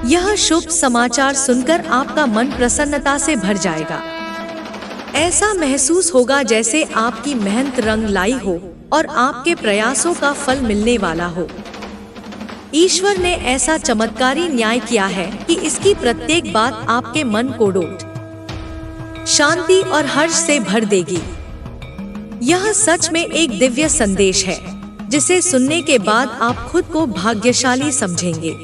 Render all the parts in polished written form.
यह शुभ समाचार सुनकर आपका मन प्रसन्नता से भर जाएगा। ऐसा महसूस होगा जैसे आपकी मेहनत रंग लाई हो और आपके प्रयासों का फल मिलने वाला हो। ईश्वर ने ऐसा चमत्कारी न्याय किया है कि इसकी प्रत्येक बात आपके मन को डोट शांति और हर्ष से भर देगी। यह सच में एक दिव्य संदेश है जिसे सुनने के बाद आप खुद को भाग्यशाली समझेंगे।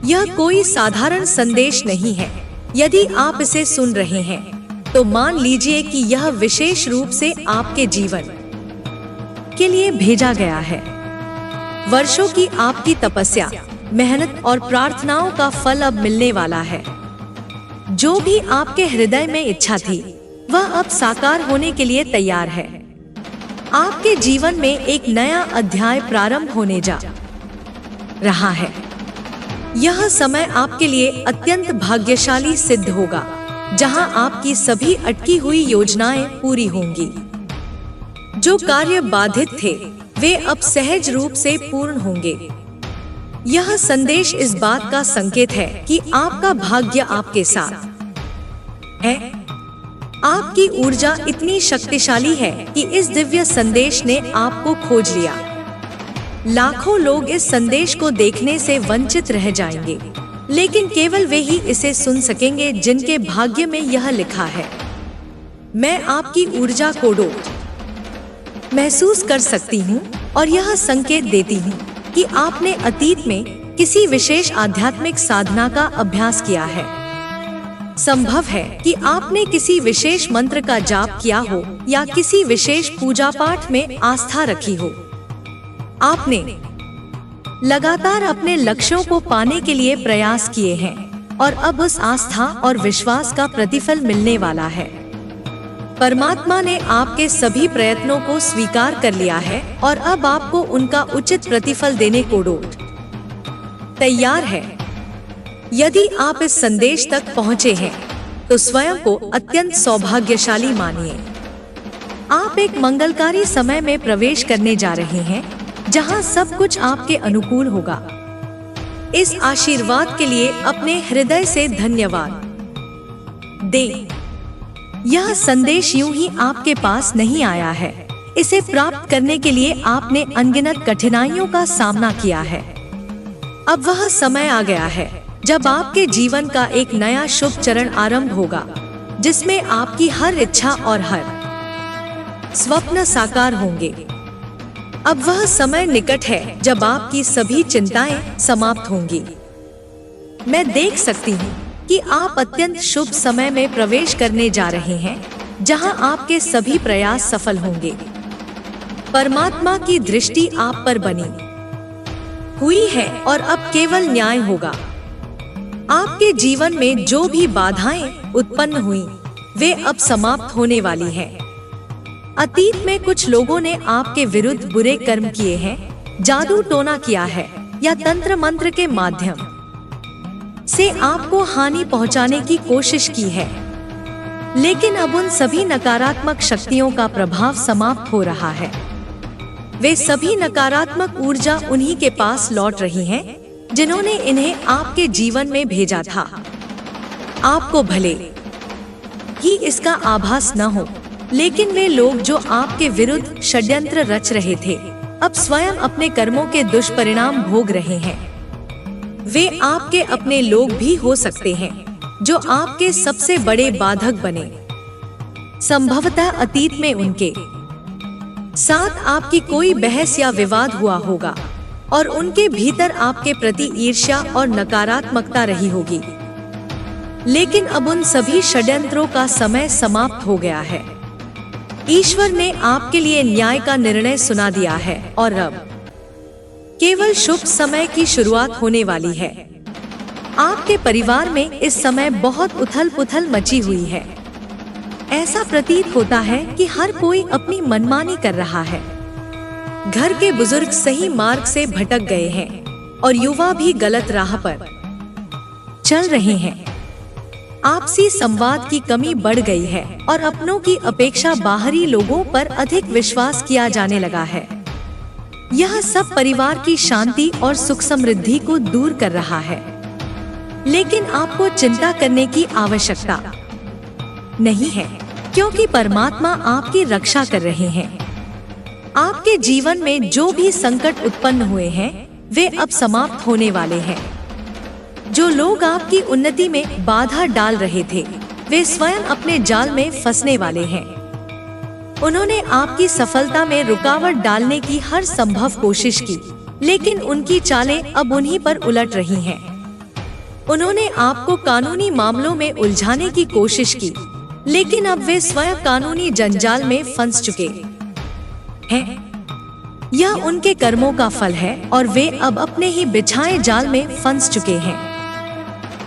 यह कोई साधारण संदेश नहीं है। यदि आप इसे सुन रहे हैं तो मान लीजिए कि यह विशेष रूप से आपके जीवन के लिए भेजा गया है। वर्षों की आपकी तपस्या, मेहनत और प्रार्थनाओं का फल अब मिलने वाला है। जो भी आपके हृदय में इच्छा थी वह अब साकार होने के लिए तैयार है। आपके जीवन में एक नया अध्याय प्रारंभ होने जा रहा है। यह समय आपके लिए अत्यंत भाग्यशाली सिद्ध होगा, जहां आपकी सभी अटकी हुई योजनाएं पूरी होंगी। जो कार्य बाधित थे वे अब सहज रूप से पूर्ण होंगे। यह संदेश इस बात का संकेत है कि आपका भाग्य आपके साथ है। आपकी ऊर्जा इतनी शक्तिशाली है कि इस दिव्य संदेश ने आपको खोज लिया। लाखों लोग इस संदेश को देखने से वंचित रह जाएंगे, लेकिन केवल वे ही इसे सुन सकेंगे जिनके भाग्य में यह लिखा है। मैं आपकी ऊर्जा को महसूस कर सकती हूँ और यह संकेत देती हूँ कि आपने अतीत में किसी विशेष आध्यात्मिक साधना का अभ्यास किया है। संभव है कि आपने किसी विशेष मंत्र का जाप किया हो या किसी विशेष पूजा पाठ में आस्था रखी हो। आपने लगातार अपने लक्ष्यों को पाने के लिए प्रयास किए हैं और अब उस आस्था और विश्वास का प्रतिफल मिलने वाला है। परमात्मा ने आपके सभी प्रयत्नों को स्वीकार कर लिया है और अब आपको उनका उचित प्रतिफल देने को तैयार है। यदि आप इस संदेश तक पहुंचे हैं तो स्वयं को अत्यंत सौभाग्यशाली मानिए। आप एक मंगलकारी समय में प्रवेश करने जा रहे हैं जहां सब कुछ आपके अनुकूल होगा। इस आशीर्वाद के लिए अपने हृदय से धन्यवाद दें। यह संदेश यूं ही आपके पास नहीं आया है। इसे प्राप्त करने के लिए आपने अनगिनत कठिनाइयों का सामना किया है। अब वह समय आ गया है जब आपके जीवन का एक नया शुभ चरण आरंभ होगा, जिसमें आपकी हर इच्छा और हर स्वप्न साकार होंगे। अब वह समय निकट है जब आपकी सभी चिंताएं समाप्त होंगी। मैं देख सकती हूँ कि आप अत्यंत शुभ समय में प्रवेश करने जा रहे हैं, जहां आपके सभी प्रयास सफल होंगे। परमात्मा की दृष्टि आप पर बनी हुई है और अब केवल न्याय होगा। आपके जीवन में जो भी बाधाएं उत्पन्न हुई वे अब समाप्त होने वाली हैं। अतीत में कुछ लोगों ने आपके विरुद्ध बुरे कर्म किए हैं, जादू टोना किया है या तंत्र मंत्र के माध्यम से आपको हानि पहुंचाने की कोशिश की है, लेकिन अब उन सभी नकारात्मक शक्तियों का प्रभाव समाप्त हो रहा है। वे सभी नकारात्मक ऊर्जा उन्हीं के पास लौट रही हैं, जिन्होंने इन्हें आपके जीवन में भेजा था। आपको भले ही इसका आभास न हो, लेकिन वे लोग जो आपके विरुद्ध षड्यंत्र रच रहे थे, अब स्वयं अपने कर्मों के दुष्परिणाम भोग रहे हैं। वे आपके अपने लोग भी हो सकते हैं जो आपके सबसे बड़े बाधक बने। संभवतः अतीत में उनके साथ आपकी कोई बहस या विवाद हुआ होगा और उनके भीतर आपके प्रति ईर्ष्या और नकारात्मकता रही होगी, लेकिन अब उन सभी षड्यंत्रों का समय समाप्त हो गया है। ईश्वर ने आपके लिए न्याय का निर्णय सुना दिया है और अब केवल शुभ समय की शुरुआत होने वाली है। आपके परिवार में इस समय बहुत उथल पुथल मची हुई है। ऐसा प्रतीत होता है कि हर कोई अपनी मनमानी कर रहा है। घर के बुजुर्ग सही मार्ग से भटक गए हैं और युवा भी गलत राह पर चल रहे हैं। आपसी संवाद की कमी बढ़ गई है और अपनों की अपेक्षा बाहरी लोगों पर अधिक विश्वास किया जाने लगा है। यह सब परिवार की शांति और सुख समृद्धि को दूर कर रहा है। लेकिन आपको चिंता करने की आवश्यकता नहीं है, क्योंकि परमात्मा आपकी रक्षा कर रहे हैं। आपके जीवन में जो भी संकट उत्पन्न हुए हैं वे अब समाप्त होने वाले हैं। जो लोग आपकी उन्नति में बाधा डाल रहे थे वे स्वयं अपने जाल में फंसने वाले हैं। उन्होंने आपकी सफलता में रुकावट डालने की हर संभव कोशिश की, लेकिन उनकी चालें अब उन्हीं पर उलट रही हैं। उन्होंने आपको कानूनी मामलों में उलझाने की कोशिश की, लेकिन अब वे स्वयं कानूनी जंजाल में फंस चुके हैं। यह उनके कर्मों का फल है और वे अब अपने ही बिछाए जाल में फंस चुके हैं।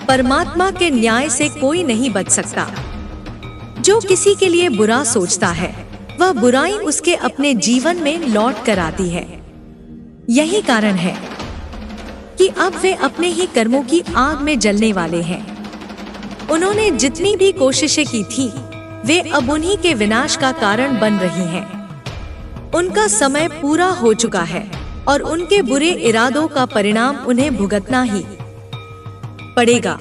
परमात्मा के न्याय से कोई नहीं बच सकता। जो किसी के लिए बुरा सोचता है वह बुराई उसके अपने जीवन में लौट कर आती है। यही कारण है कि अब वे अपने ही कर्मों की आग में जलने वाले हैं। उन्होंने जितनी भी कोशिशें की थी वे अब उन्हीं के विनाश का कारण बन रही हैं। उनका समय पूरा हो चुका है और उनके बुरे इरादों का परिणाम उन्हें भुगतना ही पड़ेगा।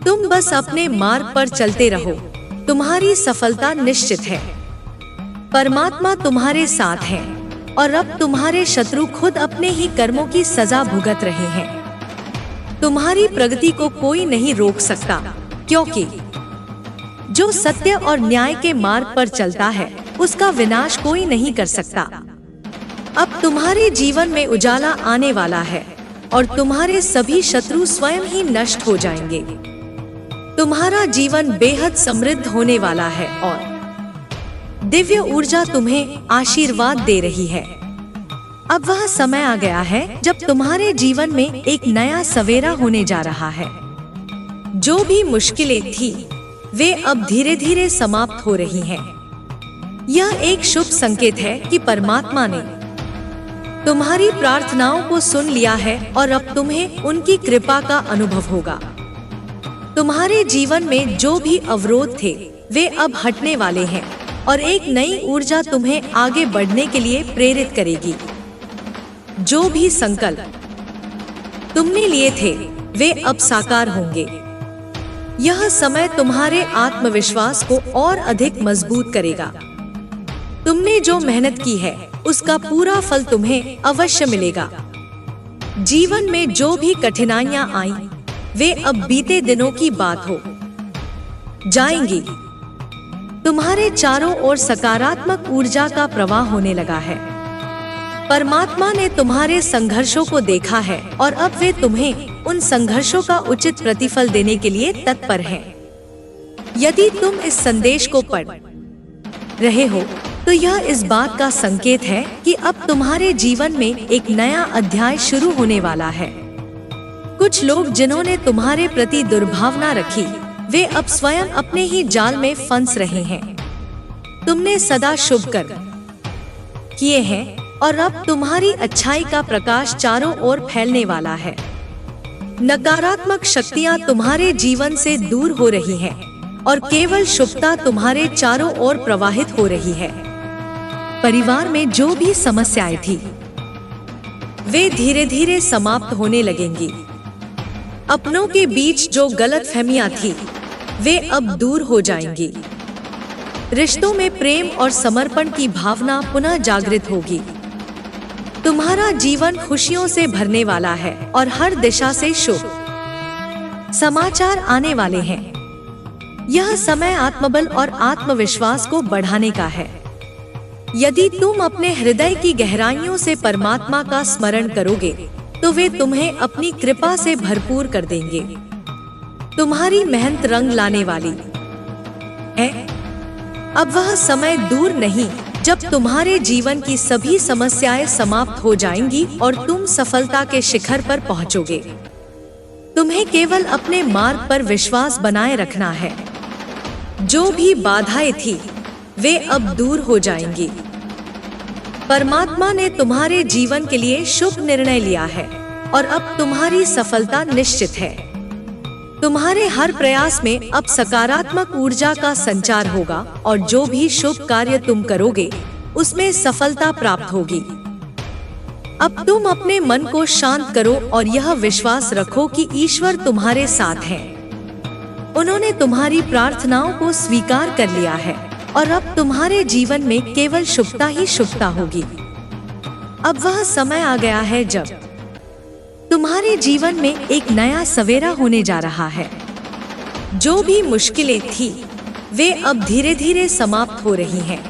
तुम बस अपने मार्ग पर चलते रहो, तुम्हारी सफलता निश्चित है। परमात्मा तुम्हारे साथ है और अब तुम्हारे शत्रु खुद अपने ही कर्मों की सजा भुगत रहे हैं। तुम्हारी प्रगति को कोई नहीं रोक सकता, क्योंकि जो सत्य और न्याय के मार्ग पर चलता है उसका विनाश कोई नहीं कर सकता। अब तुम्हारे जीवन में उजाला आने वाला है और तुम्हारे सभी शत्रु स्वयं ही नष्ट हो जाएंगे। तुम्हारा जीवन बेहद समृद्ध होने वाला है और दिव्य ऊर्जा तुम्हें आशीर्वाद दे रही है। अब वह समय आ गया है जब तुम्हारे जीवन में एक नया सवेरा होने जा रहा है। जो भी मुश्किलें थी वे अब धीरे धीरे समाप्त हो रही हैं। यह एक शुभ संकेत है कि परमात्मा ने तुम्हारी प्रार्थनाओं को सुन लिया है और अब तुम्हें उनकी कृपा का अनुभव होगा। तुम्हारे जीवन में जो भी अवरोध थे वे अब हटने वाले हैं और एक नई ऊर्जा तुम्हें आगे बढ़ने के लिए प्रेरित करेगी। जो भी संकल्प तुमने लिए थे वे अब साकार होंगे। यह समय तुम्हारे आत्मविश्वास को और अधिक मजबूत करेगा। तुमने जो मेहनत की है उसका पूरा फल तुम्हें अवश्य मिलेगा। जीवन में जो भी कठिनाइयां आई वे अब बीते दिनों की बात हो जाएंगी। तुम्हारे चारों ओर सकारात्मक ऊर्जा का प्रवाह होने लगा है। परमात्मा ने तुम्हारे संघर्षों को देखा है और अब वे तुम्हें उन संघर्षों का उचित प्रतिफल देने के लिए तत्पर हैं। यदि तुम इस संदेश को पढ़ रहे हो तो यह इस बात का संकेत है कि अब तुम्हारे जीवन में एक नया अध्याय शुरू होने वाला है। कुछ लोग जिन्होंने तुम्हारे प्रति दुर्भावना रखी वे अब स्वयं अपने ही जाल में फंस रहे हैं। तुमने सदा शुभ कर्म किए हैं और अब तुम्हारी अच्छाई का प्रकाश चारों ओर फैलने वाला है। नकारात्मक शक्तियां तुम्हारे जीवन से दूर हो रही हैं और केवल शुभता तुम्हारे चारों ओर प्रवाहित हो रही है। परिवार में जो भी समस्याएं थी वे धीरे धीरे समाप्त होने लगेंगी। अपनों के बीच जो गलतफहमियां थी वे अब दूर हो जाएंगी। रिश्तों में प्रेम और समर्पण की भावना पुनः जागृत होगी। तुम्हारा जीवन खुशियों से भरने वाला है और हर दिशा से शुभ समाचार आने वाले हैं। यह समय आत्मबल और आत्मविश्वास को बढ़ाने का है। यदि तुम अपने हृदय की गहराइयों से परमात्मा का स्मरण करोगे तो वे तुम्हें अपनी कृपा से भरपूर कर देंगे। तुम्हारी मेहनत रंग लाने वाली है। अब वह समय दूर नहीं जब तुम्हारे जीवन की सभी समस्याएं समाप्त हो जाएंगी और तुम सफलता के शिखर पर पहुंचोगे। तुम्हें केवल अपने मार्ग पर विश्वास बनाए रखना है। जो भी बाधाएं थी वे अब दूर हो जाएंगी। परमात्मा ने तुम्हारे जीवन के लिए शुभ निर्णय लिया है और अब तुम्हारी सफलता निश्चित है। तुम्हारे हर प्रयास में अब सकारात्मक ऊर्जा का संचार होगा और जो भी शुभ कार्य तुम करोगे उसमें सफलता प्राप्त होगी। अब तुम अपने मन को शांत करो और यह विश्वास रखो कि ईश्वर तुम्हारे साथ है। उन्होंने तुम्हारी प्रार्थनाओं को स्वीकार कर लिया है और अब तुम्हारे जीवन में केवल शुभता ही शुभता होगी। अब वह समय आ गया है जब तुम्हारे जीवन में एक नया सवेरा होने जा रहा है। जो भी मुश्किलें थी वे अब धीरे धीरे समाप्त हो रही हैं।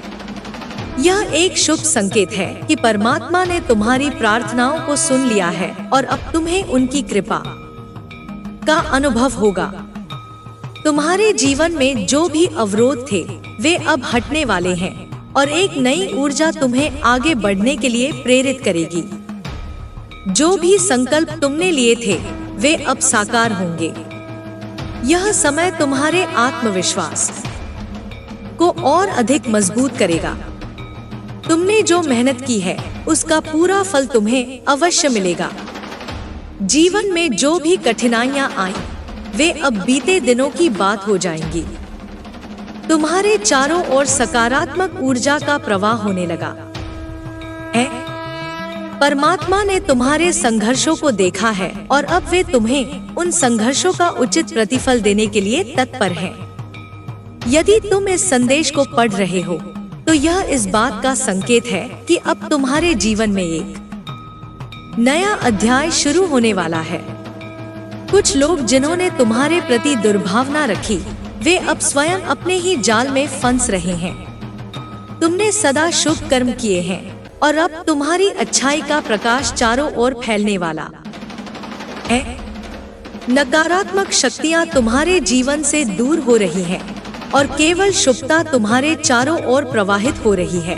यह एक शुभ संकेत है कि परमात्मा ने तुम्हारी प्रार्थनाओं को सुन लिया है और अब तुम्हें उनकी कृपा का अनुभव होगा। तुम्हारे जीवन में जो भी अवरोध थे वे अब हटने वाले हैं और एक नई ऊर्जा तुम्हें आगे बढ़ने के लिए प्रेरित करेगी। जो भी संकल्प तुमने लिए थे वे अब साकार होंगे। यह समय तुम्हारे आत्मविश्वास को और अधिक मजबूत करेगा। तुमने जो मेहनत की है उसका पूरा फल तुम्हें अवश्य मिलेगा। जीवन में जो भी कठिनाइयां आई वे अब बीते दिनों की बात हो जाएंगी। तुम्हारे चारों ओर सकारात्मक ऊर्जा का प्रवाह होने लगा है। परमात्मा ने तुम्हारे संघर्षों को देखा है और अब वे तुम्हें उन संघर्षों का उचित प्रतिफल देने के लिए तत्पर हैं। यदि तुम इस संदेश को पढ़ रहे हो तो यह इस बात का संकेत है कि अब तुम्हारे जीवन में एक नया अध्याय शुरू होने वाला है। कुछ लोग जिन्होंने तुम्हारे प्रति दुर्भावना रखी वे अब स्वयं अपने ही जाल में फंस रहे हैं। तुमने सदा शुभ कर्म किए हैं और अब तुम्हारी अच्छाई का प्रकाश चारों ओर फैलने वाला है। नकारात्मक शक्तियां तुम्हारे जीवन से दूर हो रही हैं और केवल शुभता तुम्हारे चारों ओर प्रवाहित हो रही है।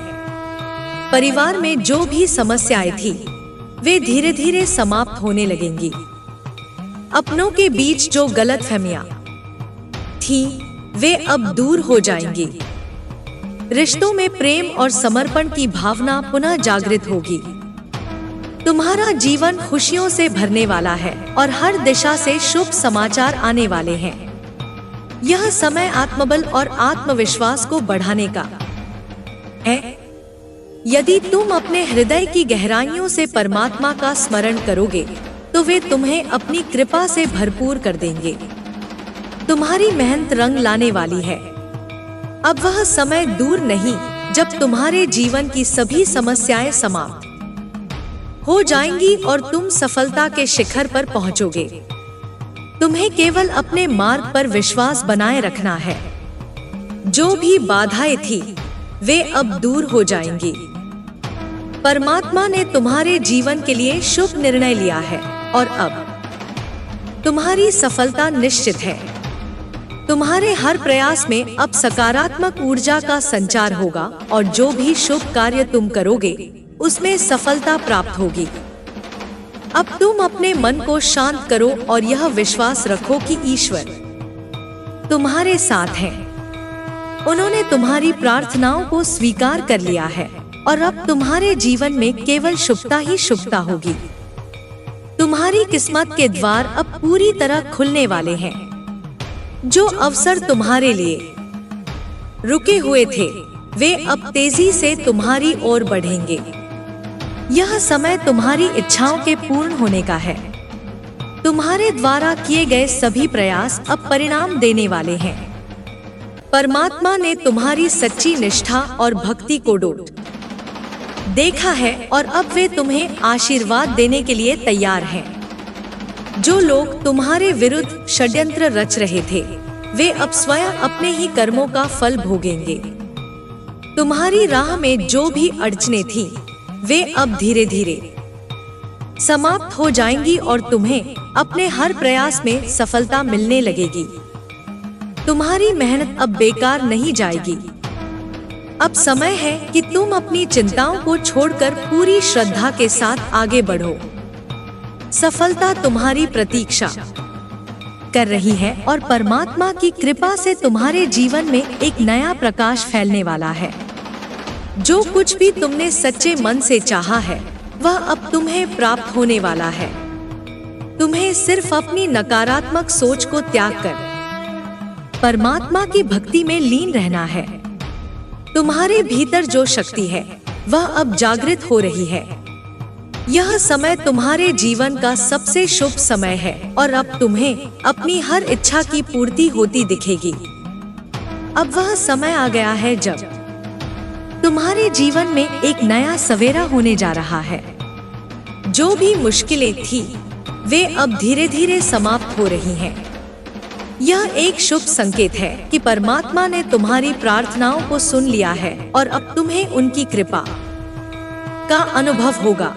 परिवार में जो भी समस्याएं थी वे धीरे धीरे समाप्त होने लगेंगी। अपनों के बीच जो गलतफहमियां थी वे अब दूर हो जाएंगी। रिश्तों में प्रेम और समर्पण की भावना पुनः जागृत होगी। तुम्हारा जीवन खुशियों से भरने वाला है और हर दिशा से शुभ समाचार आने वाले हैं। यह समय आत्मबल और आत्मविश्वास को बढ़ाने का है। यदि तुम अपने हृदय की गहराइयों से परमात्मा का स्मरण करोगे तो वे तुम्हें अपनी कृपा से भरपूर कर देंगे। तुम्हारी मेहनत रंग लाने वाली है। अब वह समय दूर नहीं जब तुम्हारे जीवन की सभी समस्याएं समाप्त हो जाएंगी और तुम सफलता के शिखर पर पहुंचोगे। तुम्हें केवल अपने मार्ग पर विश्वास बनाए रखना है। जो भी बाधाएं थी वे अब दूर हो जाएंगी। परमात्मा ने तुम्हारे जीवन के लिए शुभ निर्णय लिया है और अब तुम्हारी सफलता निश्चित है। तुम्हारे हर प्रयास में अब सकारात्मक ऊर्जा का संचार होगा और जो भी शुभ कार्य तुम करोगे उसमें सफलता प्राप्त होगी। अब तुम अपने मन को शांत करो और यह विश्वास रखो कि ईश्वर तुम्हारे साथ है। उन्होंने तुम्हारी प्रार्थनाओं को स्वीकार कर लिया है और अब तुम्हारे जीवन में केवल शुभता ही शुभता होगी। तुम्हारी किस्मत के द्वार अब पूरी तरह खुलने वाले हैं। जो अवसर तुम्हारे लिए रुके हुए थे वे अब तेजी से तुम्हारी ओर बढ़ेंगे। यह समय तुम्हारी इच्छाओं के पूर्ण होने का है। तुम्हारे द्वारा किए गए सभी प्रयास अब परिणाम देने वाले हैं। परमात्मा ने तुम्हारी सच्ची निष्ठा और भक्ति को देखा है और अब वे तुम्हें आशीर्वाद देने के लिए तैयार हैं। जो लोग तुम्हारे विरुद्ध षड्यंत्र रच रहे थे वे अब स्वयं अपने ही कर्मों का फल भोगेंगे। तुम्हारी राह में जो भी अड़चनें थीं वे अब धीरे धीरे समाप्त हो जाएंगी और तुम्हें अपने हर प्रयास में सफलता मिलने लगेगी। तुम्हारी मेहनत अब बेकार नहीं जाएगी। अब समय है कि तुम अपनी चिंताओं को छोड़कर पूरी श्रद्धा के साथ आगे बढ़ो। सफलता तुम्हारी प्रतीक्षा कर रही है और परमात्मा की कृपा से तुम्हारे जीवन में एक नया प्रकाश फैलने वाला है। जो कुछ भी तुमने सच्चे मन से चाहा है वह अब तुम्हें प्राप्त होने वाला है। तुम्हें सिर्फ अपनी नकारात्मक सोच को त्याग कर परमात्मा की भक्ति में लीन रहना है। तुम्हारे भीतर जो शक्ति है वह अब जागृत हो रही है। यह समय तुम्हारे जीवन का सबसे शुभ समय है और अब तुम्हें अपनी हर इच्छा की पूर्ति होती दिखेगी। अब वह समय आ गया है जब तुम्हारे जीवन में एक नया सवेरा होने जा रहा है। जो भी मुश्किलें थी वे अब धीरे धीरे समाप्त हो रही हैं। यह एक शुभ संकेत है कि परमात्मा ने तुम्हारी प्रार्थनाओं को सुन लिया है और अब तुम्हें उनकी कृपा का अनुभव होगा।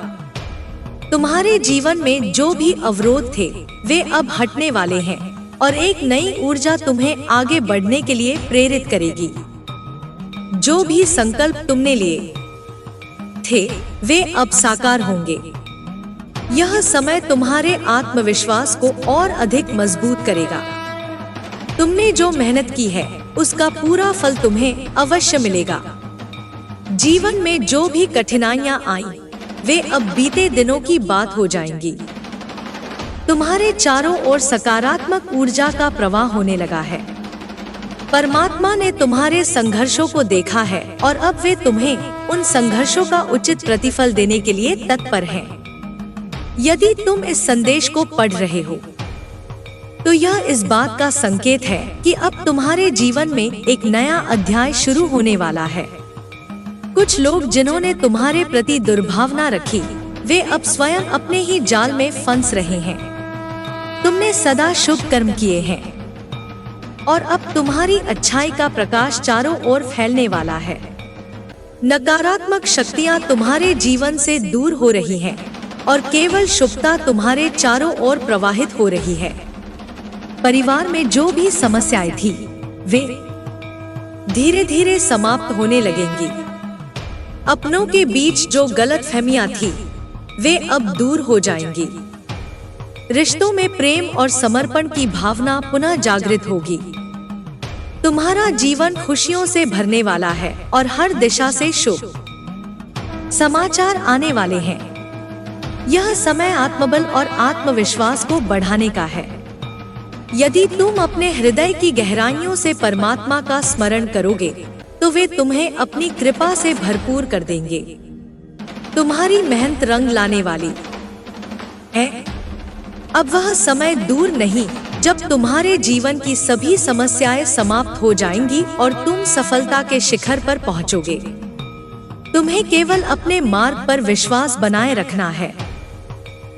तुम्हारे जीवन में जो भी अवरोध थे वे अब हटने वाले हैं और एक नई ऊर्जा तुम्हें आगे बढ़ने के लिए प्रेरित करेगी। जो भी संकल्प तुमने लिए थे वे अब साकार होंगे। यह समय तुम्हारे आत्मविश्वास को और अधिक मजबूत करेगा। तुमने जो मेहनत की है उसका पूरा फल तुम्हें अवश्य मिलेगा। जीवन में जो भी कठिनाइयां आई वे अब बीते दिनों की बात हो जाएंगी। तुम्हारे चारों ओर सकारात्मक ऊर्जा का प्रवाह होने लगा है। परमात्मा ने तुम्हारे संघर्षों को देखा है और अब वे तुम्हें उन संघर्षों का उचित प्रतिफल देने के लिए तत्पर हैं। यदि तुम इस संदेश को पढ़ रहे हो तो यह इस बात का संकेत है कि अब तुम्हारे जीवन में एक नया अध्याय शुरू होने वाला है। कुछ लोग जिन्होंने तुम्हारे प्रति दुर्भावना रखी वे अब स्वयं अपने ही जाल में फंस रहे हैं। तुमने सदा शुभ कर्म किए हैं और अब तुम्हारी अच्छाई का प्रकाश चारों ओर फैलने वाला है। नकारात्मक शक्तियां तुम्हारे जीवन से दूर हो रही हैं और केवल शुभता तुम्हारे चारों ओर प्रवाहित हो रही है। परिवार में जो भी समस्याएं थी वे धीरे धीरे समाप्त होने लगेंगी। अपनों के बीच जो गलतफहमियां थी वे अब दूर हो जाएंगी। रिश्तों में प्रेम और समर्पण की भावना पुनः जागृत होगी। तुम्हारा जीवन खुशियों से भरने वाला है और हर दिशा से शुभ समाचार आने वाले हैं। यह समय आत्मबल और आत्मविश्वास को बढ़ाने का है। यदि तुम अपने हृदय की गहराइयों से परमात्मा का स्मरण करोगे तो वे तुम्हें अपनी कृपा से भरपूर कर देंगे। तुम्हारी मेहनत रंग लाने वाली है। अब वह समय दूर नहीं जब तुम्हारे जीवन की सभी समस्याएं समाप्त हो जाएंगी और तुम सफलता के शिखर पर पहुंचोगे। तुम्हें केवल अपने मार्ग पर विश्वास बनाए रखना है।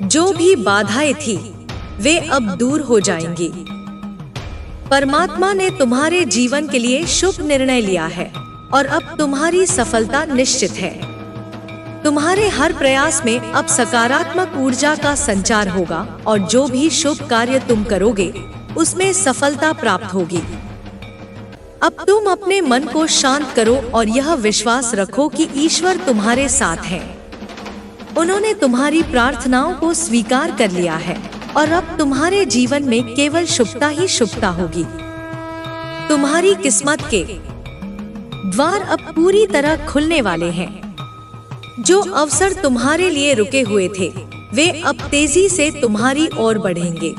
जो भी बाधाएं थी वे अब दूर हो जाएंगी। परमात्मा ने तुम्हारे जीवन के लिए शुभ निर्णय लिया है और अब तुम्हारी सफलता निश्चित है। तुम्हारे हर प्रयास में अब सकारात्मक ऊर्जा का संचार होगा और जो भी शुभ कार्य तुम करोगे उसमें सफलता प्राप्त होगी। अब तुम अपने मन को शांत करो और यह विश्वास रखो कि ईश्वर तुम्हारे साथ है। उन्होंने तुम्हारी प्रार्थनाओं को स्वीकार कर लिया है और अब तुम्हारे जीवन में केवल शुभता ही शुभता होगी। तुम्हारी किस्मत के द्वार अब पूरी तरह खुलने वाले हैं। जो अवसर तुम्हारे लिए रुके हुए थे वे अब तेजी से तुम्हारी ओर बढ़ेंगे।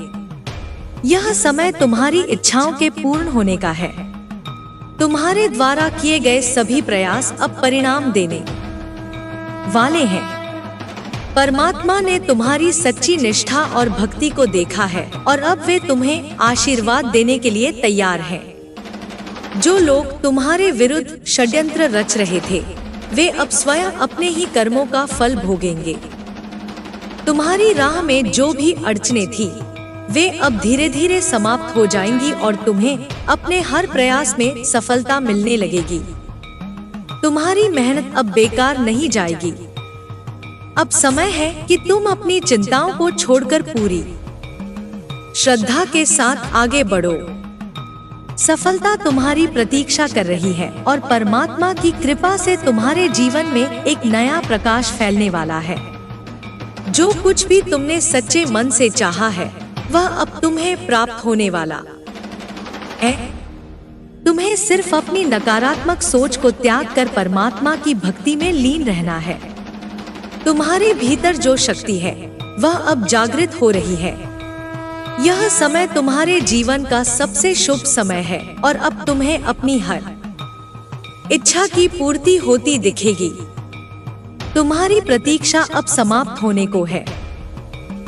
यह समय तुम्हारी इच्छाओं के पूर्ण होने का है। तुम्हारे द्वारा किए गए सभी प्रयास अब परिणाम देने वाले हैं। परमात्मा ने तुम्हारी सच्ची निष्ठा और भक्ति को देखा है और अब वे तुम्हें आशीर्वाद देने के लिए तैयार हैं। जो लोग तुम्हारे विरुद्ध षड्यंत्र रच रहे थे वे अब स्वयं अपने ही कर्मों का फल भोगेंगे। तुम्हारी राह में जो भी अड़चनें थी वे अब धीरे धीरे समाप्त हो जाएंगी और तुम्हें अपने हर प्रयास में सफलता मिलने लगेगी। तुम्हारी मेहनत अब बेकार नहीं जाएगी। अब समय है कि तुम अपनी चिंताओं को छोड़कर पूरी श्रद्धा के साथ आगे बढ़ो। सफलता तुम्हारी प्रतीक्षा कर रही है और परमात्मा की कृपा से तुम्हारे जीवन में एक नया प्रकाश फैलने वाला है। जो कुछ भी तुमने सच्चे मन से चाहा है वह अब तुम्हें प्राप्त होने वाला है। तुम्हें सिर्फ अपनी नकारात्मक सोच को त्याग कर परमात्मा की भक्ति में लीन रहना है। तुम्हारे भीतर जो शक्ति है वह अब जागृत हो रही है। यह समय तुम्हारे जीवन का सबसे शुभ समय है और अब तुम्हें अपनी हर इच्छा की पूर्ति होती दिखेगी। तुम्हारी प्रतीक्षा अब समाप्त होने को है।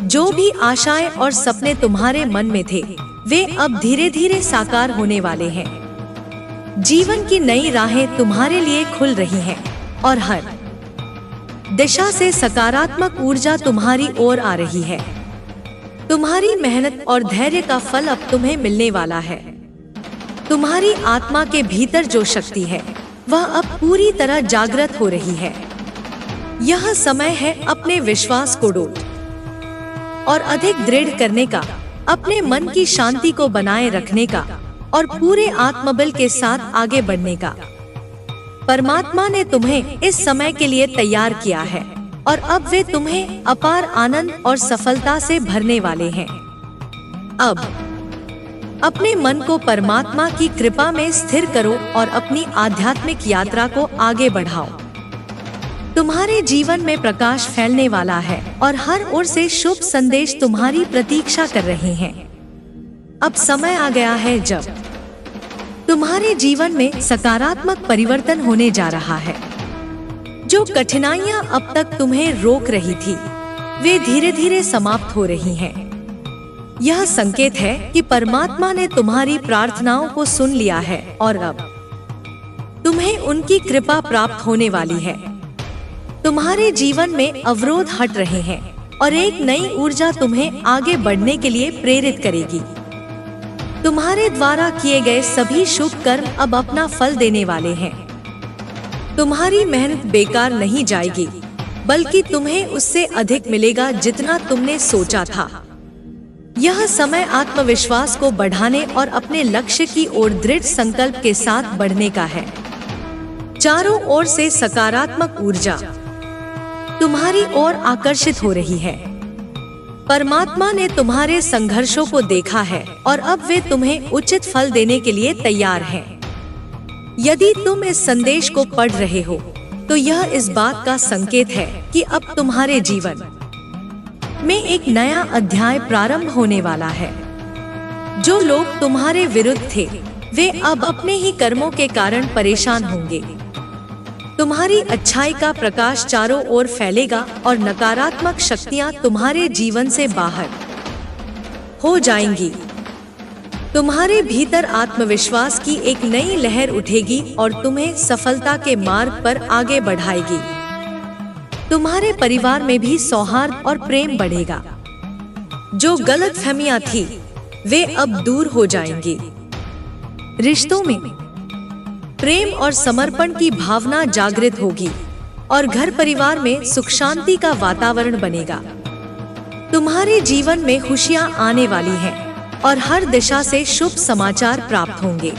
जो भी आशाएं और सपने तुम्हारे मन में थे, वे अब धीरे धीरे साकार होने वाले हैं। जीवन की नई राहें तुम्हारे लिए खुल रही हैं और हर दिशा से सकारात्मक ऊर्जा तुम्हारी ओर आ रही है। तुम्हारी मेहनत और धैर्य का फल अब तुम्हें मिलने वाला है। तुम्हारी आत्मा के भीतर जो शक्ति है, वह अब पूरी तरह जागृत हो रही है। यह समय है अपने विश्वास को दृढ़ और अधिक दृढ़ करने का, अपने मन की शांति को बनाए रखने का और पूरे आत्मबल के साथ आगे बढ़ने का। परमात्मा ने तुम्हें इस समय के लिए तैयार किया है और अब वे तुम्हें अपार आनंद और सफलता से भरने वाले हैं। अब अपने मन को परमात्मा की कृपा में स्थिर करो और अपनी आध्यात्मिक यात्रा को आगे बढ़ाओ। तुम्हारे जीवन में प्रकाश फैलने वाला है और हर ओर से शुभ संदेश तुम्हारी प्रतीक्षा कर रहे हैं। अब समय आ गया है जब तुम्हारे जीवन में सकारात्मक परिवर्तन होने जा रहा है। जो कठिनाइयां अब तक तुम्हें रोक रही थी, वे धीरे धीरे समाप्त हो रही हैं। यह संकेत है कि परमात्मा ने तुम्हारी प्रार्थनाओं को सुन लिया है और अब तुम्हें उनकी कृपा प्राप्त होने वाली है। तुम्हारे जीवन में अवरोध हट रहे हैं और एक नई ऊर्जा तुम्हें आगे बढ़ने के लिए प्रेरित करेगी। तुम्हारे द्वारा किए गए सभी शुभ कर्म अब अपना फल देने वाले हैं। तुम्हारी मेहनत बेकार नहीं जाएगी, बल्कि तुम्हें उससे अधिक मिलेगा जितना तुमने सोचा था। यह समय आत्मविश्वास को बढ़ाने और अपने लक्ष्य की ओर दृढ़ संकल्प के साथ बढ़ने का है। चारों ओर से सकारात्मक ऊर्जा तुम्हारी ओर आकर्षित हो रही है। परमात्मा ने तुम्हारे संघर्षों को देखा है और अब वे तुम्हें उचित फल देने के लिए तैयार हैं। यदि तुम इस संदेश को पढ़ रहे हो, तो यह इस बात का संकेत है कि अब तुम्हारे जीवन में एक नया अध्याय प्रारंभ होने वाला है। जो लोग तुम्हारे विरुद्ध थे, वे अब अपने ही कर्मों के कारण परेशान होंगे। तुम्हारी अच्छाई का प्रकाश चारों ओर फैलेगा और नकारात्मक शक्तियां तुम्हारे जीवन से बाहर हो जाएंगी। तुम्हारे भीतर आत्मविश्वास की एक नई लहर उठेगी और तुम्हें सफलता के मार्ग पर आगे बढ़ाएगी। तुम्हारे परिवार में भी सौहार्द और प्रेम बढ़ेगा। जो गलतफहमियां थी, वे अब दूर हो जाएंगी। रिश्तों में प्रेम और समर्पण की भावना जागृत होगी और घर परिवार में सुख शांति का वातावरण बनेगा। तुम्हारे जीवन में खुशियां आने वाली हैं और हर दिशा से शुभ समाचार प्राप्त होंगे।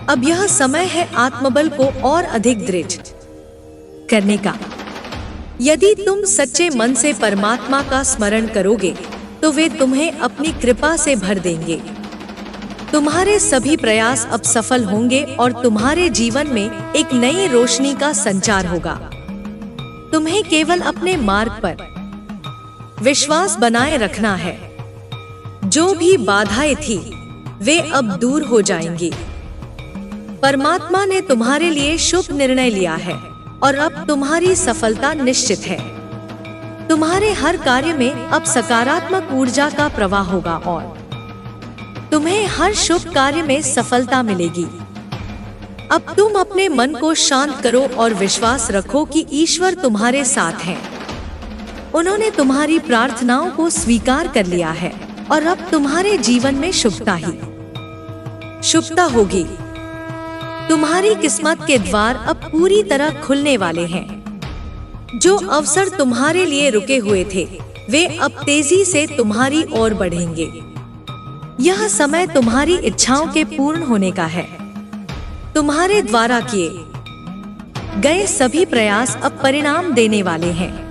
अब यह समय है आत्मबल को और अधिक दृढ़ करने का। यदि तुम सच्चे मन से परमात्मा का स्मरण करोगे, तो वे तुम्हें अपनी कृपा से भर देंगे। तुम्हारे सभी प्रयास अब सफल होंगे और तुम्हारे जीवन में एक नई रोशनी का संचार होगा। तुम्हें केवल अपने मार्ग पर विश्वास बनाए रखना है। जो भी बाधाएं थी, वे अब दूर हो जाएंगी। परमात्मा ने तुम्हारे लिए शुभ निर्णय लिया है और अब तुम्हारी सफलता निश्चित है। तुम्हारे हर कार्य में अब सकारात्मक ऊर्जा का प्रवाह होगा और तुम्हें हर शुभ कार्य में सफलता मिलेगी। अब तुम अपने मन को शांत करो और विश्वास रखो कि ईश्वर तुम्हारे साथ है। उन्होंने तुम्हारी प्रार्थनाओं को स्वीकार कर लिया है और अब तुम्हारे जीवन में शुभता होगी। तुम्हारी किस्मत के द्वार अब पूरी तरह खुलने वाले हैं। जो अवसर तुम्हारे लिए रुके हुए थे, वे अब तेजी से तुम्हारी ओर बढ़ेंगे। यह समय तुम्हारी इच्छाओं के पूर्ण होने का है। तुम्हारे द्वारा किए गए सभी प्रयास अब परिणाम देने वाले हैं।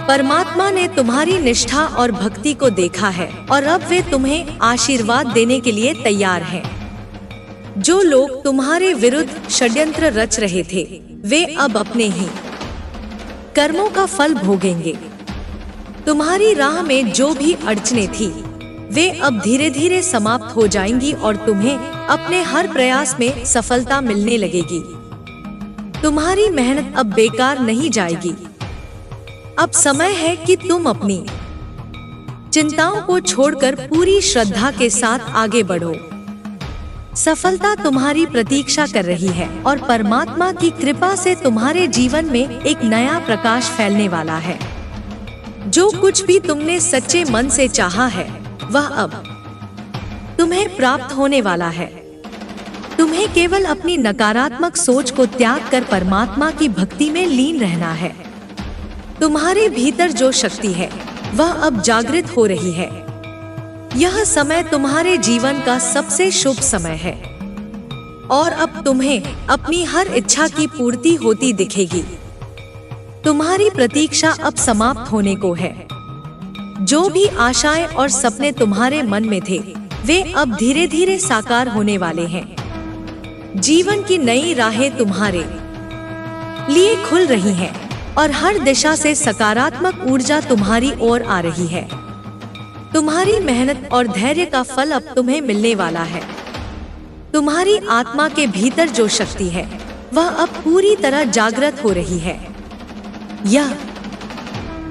परमात्मा ने तुम्हारी निष्ठा और भक्ति को देखा है और अब वे तुम्हें आशीर्वाद देने के लिए तैयार हैं। जो लोग तुम्हारे विरुद्ध षड्यंत्र रच रहे थे, वे अब अपने ही कर्मों का फल भोगेंगे। तुम्हारी राह में जो भी अड़चनें थी, वे अब धीरे धीरे समाप्त हो जाएंगी और तुम्हें अपने हर प्रयास में सफलता मिलने लगेगी। तुम्हारी मेहनत अब बेकार नहीं जाएगी। अब समय है कि तुम अपनी चिंताओं को छोड़कर पूरी श्रद्धा के साथ आगे बढ़ो। सफलता तुम्हारी प्रतीक्षा कर रही है और परमात्मा की कृपा से तुम्हारे जीवन में एक नया प्रकाश फैलने वाला है। जो कुछ भी तुमने सच्चे मन से चाहा है वह अब तुम्हें प्राप्त होने वाला है। तुम्हें केवल अपनी नकारात्मक सोच को त्याग कर परमात्मा की भक्ति में लीन रहना है। तुम्हारे भीतर जो शक्ति है वह अब जागृत हो रही है। यह समय तुम्हारे जीवन का सबसे शुभ समय है और अब तुम्हें अपनी हर इच्छा की पूर्ति होती दिखेगी। तुम्हारी प्रतीक्षा अब समाप्त होने को है। जो भी आशाएं और सपने तुम्हारे मन में थे वे अब धीरे धीरे साकार होने वाले हैं। जीवन की नई राहें तुम्हारे लिए खुल रही हैं और हर दिशा से सकारात्मक ऊर्जा तुम्हारी ओर आ रही है। तुम्हारी मेहनत और धैर्य का फल अब तुम्हें मिलने वाला है। तुम्हारी आत्मा के भीतर जो शक्ति है वह अब पूरी तरह जागृत हो रही है। यह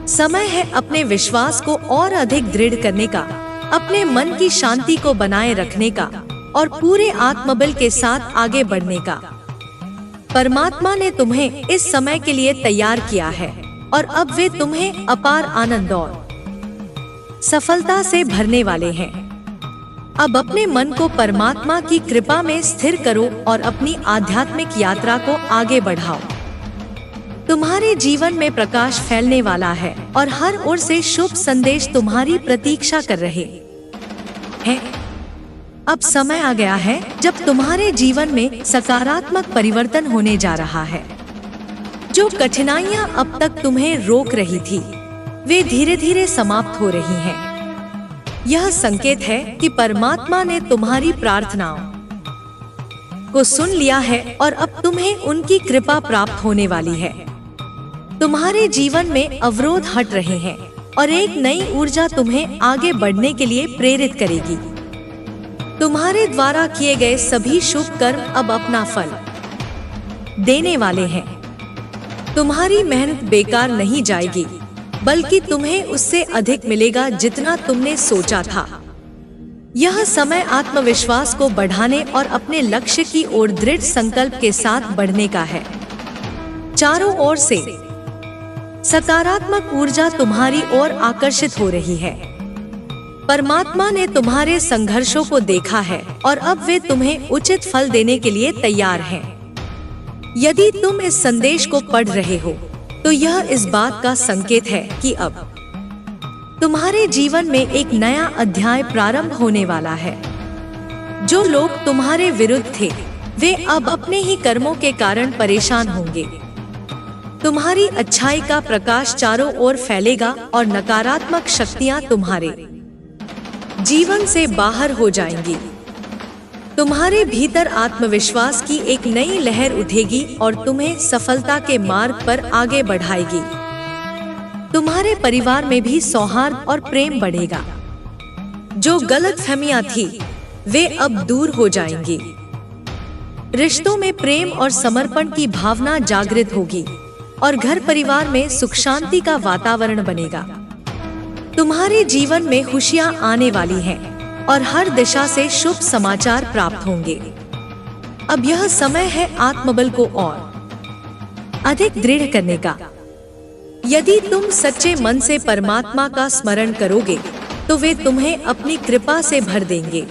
समय है अपने विश्वास को और अधिक दृढ़ करने का, अपने मन की शांति को बनाए रखने का और पूरे आत्मबल के साथ आगे बढ़ने का। परमात्मा ने तुम्हें इस समय के लिए तैयार किया है और अब वे तुम्हें अपार आनंद और सफलता से भरने वाले हैं। अब अपने मन को परमात्मा की कृपा में स्थिर करो और अपनी आध्यात्मिक यात्रा को आगे बढ़ाओ। तुम्हारे जीवन में प्रकाश फैलने वाला है और हर ओर से शुभ संदेश तुम्हारी प्रतीक्षा कर रहे हैं। अब समय आ गया है जब तुम्हारे जीवन में सकारात्मक परिवर्तन होने जा रहा है। जो कठिनाइयां अब तक तुम्हें रोक रही थी वे धीरे धीरे समाप्त हो रही हैं। यह संकेत है कि परमात्मा ने तुम्हारी प्रार्थनाओं को सुन लिया है और अब तुम्हें उनकी कृपा प्राप्त होने वाली है। तुम्हारे जीवन में अवरोध हट रहे हैं और एक नई ऊर्जा तुम्हें आगे बढ़ने के लिए प्रेरित करेगी। तुम्हारे द्वारा किए गए सभी शुभ कर्म अब अपना फल देने वाले हैं। तुम्हारी मेहनत बेकार नहीं जाएगी बल्कि तुम्हें उससे अधिक मिलेगा जितना तुमने सोचा था। यह समय आत्मविश्वास को बढ़ाने और अपने लक्ष्य की ओर दृढ़ संकल्प के साथ बढ़ने का है। चारों ओर से सकारात्मक ऊर्जा तुम्हारी ओर आकर्षित हो रही है। परमात्मा ने तुम्हारे संघर्षों को देखा है और अब वे तुम्हें उचित फल देने के लिए तैयार हैं। यदि तुम इस संदेश को पढ़ रहे हो तो यह इस बात का संकेत है कि अब तुम्हारे जीवन में एक नया अध्याय प्रारंभ होने वाला है। जो लोग तुम्हारे विरुद्ध थे वे अब अपने ही कर्मों के कारण परेशान होंगे। तुम्हारी अच्छाई का प्रकाश चारों ओर फैलेगा और नकारात्मक शक्तियां तुम्हारे जीवन से बाहर हो जाएंगी। तुम्हारे भीतर आत्मविश्वास की एक नई लहर उठेगी और तुम्हें सफलता के मार्ग पर आगे बढ़ाएगी। तुम्हारे परिवार में भी सौहार्द और प्रेम बढ़ेगा। जो गलतफहमियां थी वे अब दूर हो जाएंगी। रिश्तों में प्रेम और समर्पण की भावना जागृत होगी और घर परिवार में सुख शांति का वातावरण बनेगा। तुम्हारे जीवन में खुशियां आने वाली हैं और हर दिशा से शुभ समाचार प्राप्त होंगे। अब यह समय है आत्मबल को और अधिक दृढ़ करने का। यदि तुम सच्चे मन से परमात्मा का स्मरण करोगे तो वे तुम्हें अपनी कृपा से भर देंगे।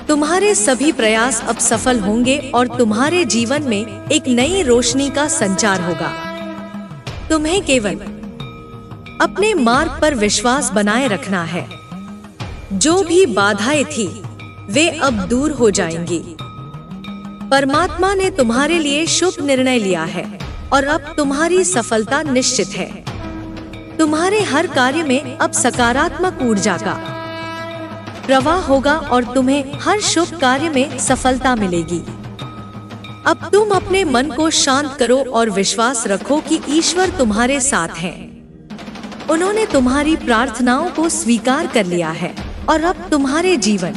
तुम्हारे सभी प्रयास अब सफल होंगे और तुम्हारे जीवन में एक नई रोशनी का संचार होगा। तुम्हें केवल अपने मार्ग पर विश्वास बनाए रखना है। जो भी बाधाएं थी वे अब दूर हो जाएंगी। परमात्मा ने तुम्हारे लिए शुभ निर्णय लिया है और अब तुम्हारी सफलता निश्चित है। तुम्हारे हर कार्य में अब सकारात्मक ऊर्जा का प्रवाह होगा और तुम्हें हर शुभ कार्य में सफलता मिलेगी। अब तुम अपने मन को शांत करो और विश्वास रखो कि ईश्वर तुम्हारे साथ हैं। उन्होंने तुम्हारी प्रार्थनाओं को स्वीकार कर लिया है और अब तुम्हारे जीवन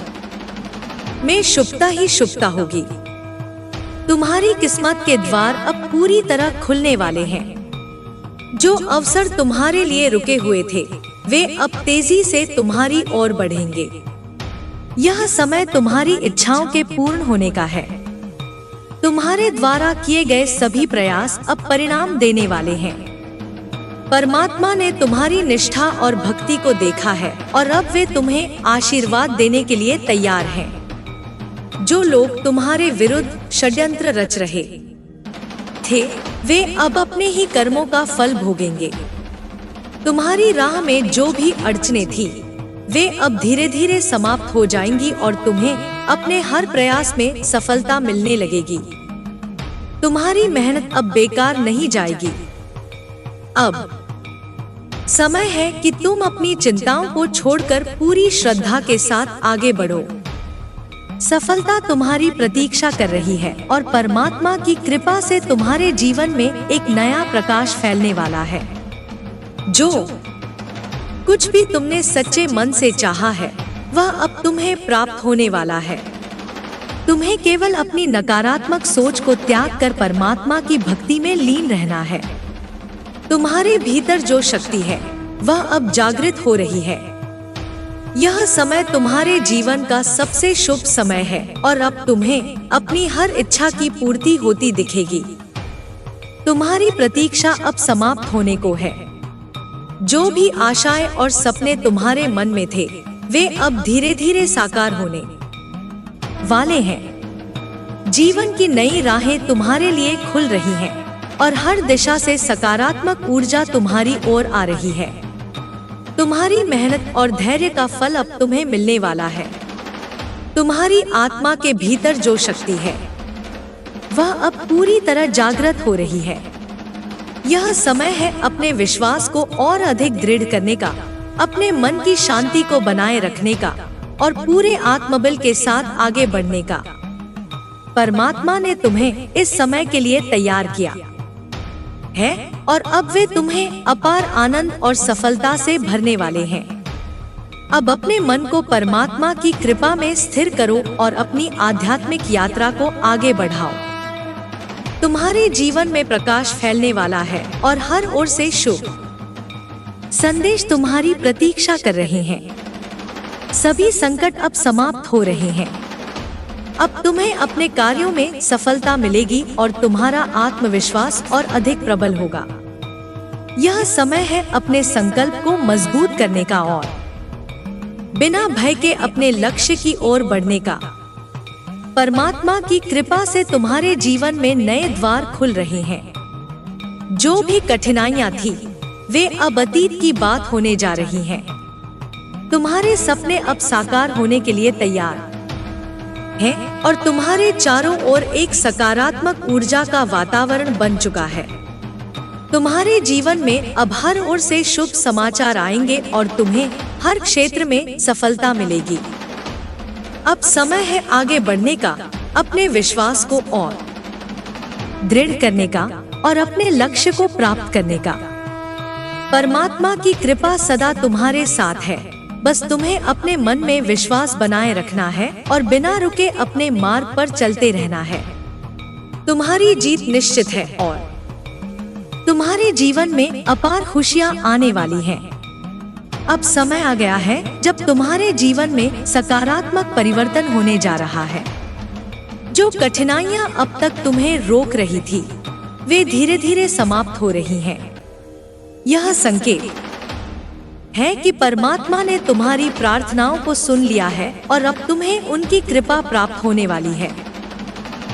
में शुभता ही शुभता होगी। तुम्हारी किस्मत के द्वार अब पूरी तरह खुलने वाले हैं। जो अवसर तुम्हारे लिए रुके हुए थे वे अब तेजी से तुम्हारी ओर बढ़ेंगे। यह समय तुम्हारी इच्छाओं के पूर्ण होने का है। तुम्हारे द्वारा किए गए सभी प्रयास अब परिणाम देने वाले हैं। परमात्मा ने तुम्हारी निष्ठा और भक्ति को देखा है और अब वे तुम्हें आशीर्वाद देने के लिए तैयार हैं। जो लोग तुम्हारे विरुद्ध षड्यंत्र रच रहे थे वे अब अपने ही कर्मों का फल भोगेंगे। तुम्हारी राह में जो भी अड़चनें थी वे अब धीरे धीरे समाप्त हो जाएंगी और तुम्हें अपने हर प्रयास में सफलता मिलने लगेगी। तुम्हारी मेहनत अब बेकार नहीं जाएगी। अब समय है कि तुम अपनी चिंताओं को छोड़कर पूरी श्रद्धा के साथ आगे बढ़ो। सफलता तुम्हारी प्रतीक्षा कर रही है और परमात्मा की कृपा से तुम्हारे जीवन में एक नया प्रकाश फैलने वाला है। जो कुछ भी तुमने सच्चे मन से चाहा है वह अब तुम्हें प्राप्त होने वाला है। तुम्हें केवल अपनी नकारात्मक सोच को त्याग कर परमात्मा की भक्ति में लीन रहना है। तुम्हारे भीतर जो शक्ति है वह अब जागृत हो रही है। यह समय तुम्हारे जीवन का सबसे शुभ समय है और अब तुम्हें अपनी हर इच्छा की पूर्ति होती दिखेगी। तुम्हारी प्रतीक्षा अब समाप्त होने को है। जो भी आशाएं और सपने तुम्हारे मन में थे वे अब धीरे धीरे साकार होने वाले हैं। जीवन की नई राहें तुम्हारे लिए खुल रही हैं और हर दिशा से सकारात्मक ऊर्जा तुम्हारी ओर आ रही है। तुम्हारी मेहनत और धैर्य का फल अब तुम्हें मिलने वाला है। तुम्हारी आत्मा के भीतर जो शक्ति है वह अब पूरी तरह जागृत हो रही है। यह समय है अपने विश्वास को और अधिक दृढ़ करने का, अपने मन की शांति को बनाए रखने का और पूरे आत्मबल के साथ आगे बढ़ने का। परमात्मा ने तुम्हें इस समय के लिए तैयार किया है और अब वे तुम्हें अपार आनंद और सफलता से भरने वाले हैं। अब अपने मन को परमात्मा की कृपा में स्थिर करो और अपनी आध्यात्मिक यात्रा को आगे बढ़ाओ। तुम्हारे जीवन में प्रकाश फैलने वाला है और हर ओर से शुभ संदेश तुम्हारी प्रतीक्षा कर रहे हैं। सभी संकट अब समाप्त हो रहे हैं। अब तुम्हें अपने कार्यों में सफलता मिलेगी और तुम्हारा आत्मविश्वास और अधिक प्रबल होगा। यह समय है अपने संकल्प को मजबूत करने का और बिना भय के अपने लक्ष्य की ओर बढ़ने का। परमात्मा की कृपा से तुम्हारे जीवन में नए द्वार खुल रहे हैं। जो भी कठिनाइयां थी वे अब अतीत की बात होने जा रही हैं। तुम्हारे सपने अब साकार होने के लिए तैयार है और तुम्हारे चारों ओर एक सकारात्मक ऊर्जा का वातावरण बन चुका है। तुम्हारे जीवन में अब हर ओर से शुभ समाचार आएंगे और तुम्हें हर क्षेत्र में सफलता मिलेगी। अब समय है आगे बढ़ने का, अपने विश्वास को और दृढ़ करने का और अपने लक्ष्य को प्राप्त करने का। परमात्मा की कृपा सदा तुम्हारे साथ है। बस तुम्हें अपने मन में विश्वास बनाए रखना है और बिना रुके अपने मार्ग पर चलते रहना है। तुम्हारी जीत निश्चित है और तुम्हारे जीवन में अपार खुशियां आने वाली हैं। अब समय आ गया है जब तुम्हारे जीवन में सकारात्मक परिवर्तन होने जा रहा है। जो कठिनाइयां अब तक तुम्हें रोक रही थी वे धीरे धीरे समाप्त हो रही हैं। यह संकेत है कि परमात्मा ने तुम्हारी प्रार्थनाओं को सुन लिया है और अब तुम्हें उनकी कृपा प्राप्त होने वाली है।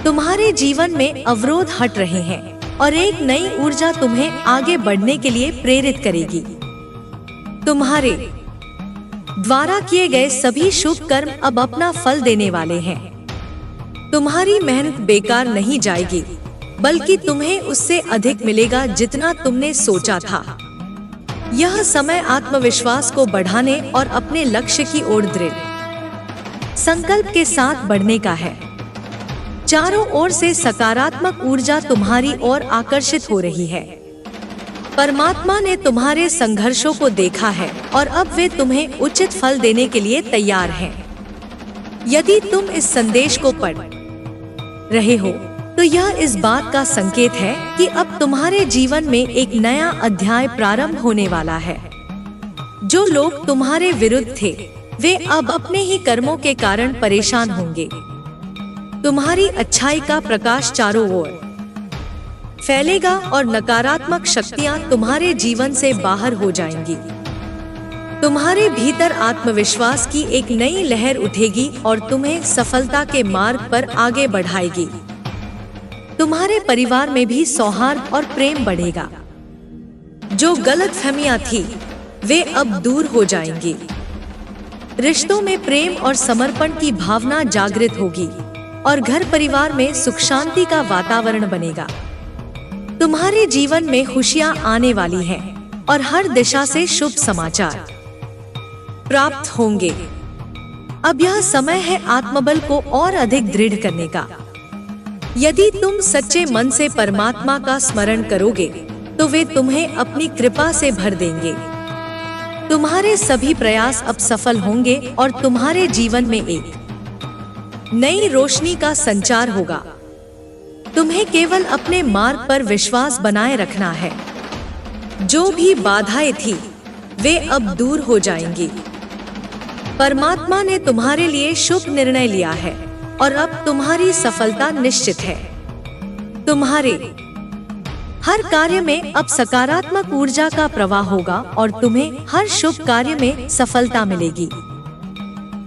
तुम्हारे जीवन में अवरोध हट रहे हैं और एक नई ऊर्जा तुम्हें आगे बढ़ने के लिए प्रेरित करेगी। तुम्हारे द्वारा किए गए सभी शुभ कर्म अब अपना फल देने वाले हैं। तुम्हारी मेहनत बेकार नहीं जाएगी, बल्कि तुम्हें उससे अधिक मिलेगा जितना तुमने सोचा था। यह समय आत्मविश्वास को बढ़ाने और अपने लक्ष्य की ओर दृढ़ संकल्प के साथ बढ़ने का है। चारों ओर से सकारात्मक ऊर्जा तुम्हारी ओर आकर्षित हो रही है। परमात्मा ने तुम्हारे संघर्षों को देखा है और अब वे तुम्हें उचित फल देने के लिए तैयार हैं। यदि तुम इस संदेश को पढ़ रहे हो तो यह इस बात का संकेत है कि अब तुम्हारे जीवन में एक नया अध्याय प्रारंभ होने वाला है। जो लोग तुम्हारे विरुद्ध थे, वे अब अपने ही कर्मों के कारण परेशान होंगे। तुम्हारी अच्छाई का प्रकाश चारों ओर फैलेगा और नकारात्मक शक्तियां तुम्हारे जीवन से बाहर हो जाएंगी। तुम्हारे भीतर आत्मविश्वास की एक नई लहर उठेगी और तुम्हें सफलता के मार्ग पर आगे बढ़ाएगी। तुम्हारे परिवार में भी सौहार्द और प्रेम बढ़ेगा। जो गलतफहमियां थी, वे अब दूर हो जाएंगी। रिश्तों में प्रेम और समर्पण की भावना जागृत होगी और घर परिवार में सुख शांति का वातावरण बनेगा। तुम्हारे जीवन में खुशियां आने वाली हैं और हर दिशा से शुभ समाचार प्राप्त होंगे। अब यह समय है आत्मबल को और अधिक दृढ़ करने का। यदि तुम सच्चे मन से परमात्मा का स्मरण करोगे, तो वे तुम्हें अपनी कृपा से भर देंगे। तुम्हारे सभी प्रयास अब सफल होंगे और तुम्हारे जीवन में एक नई रोशनी का संचार होगा। तुम्हें केवल अपने मार्ग पर विश्वास बनाए रखना है। जो भी बाधाएं थी, वे अब दूर हो जाएंगी। परमात्मा ने तुम्हारे लिए शुभ निर्णय लिया है और अब तुम्हारी सफलता निश्चित है। तुम्हारे हर कार्य में अब सकारात्मक ऊर्जा का प्रवाह होगा और तुम्हें हर शुभ कार्य में सफलता मिलेगी।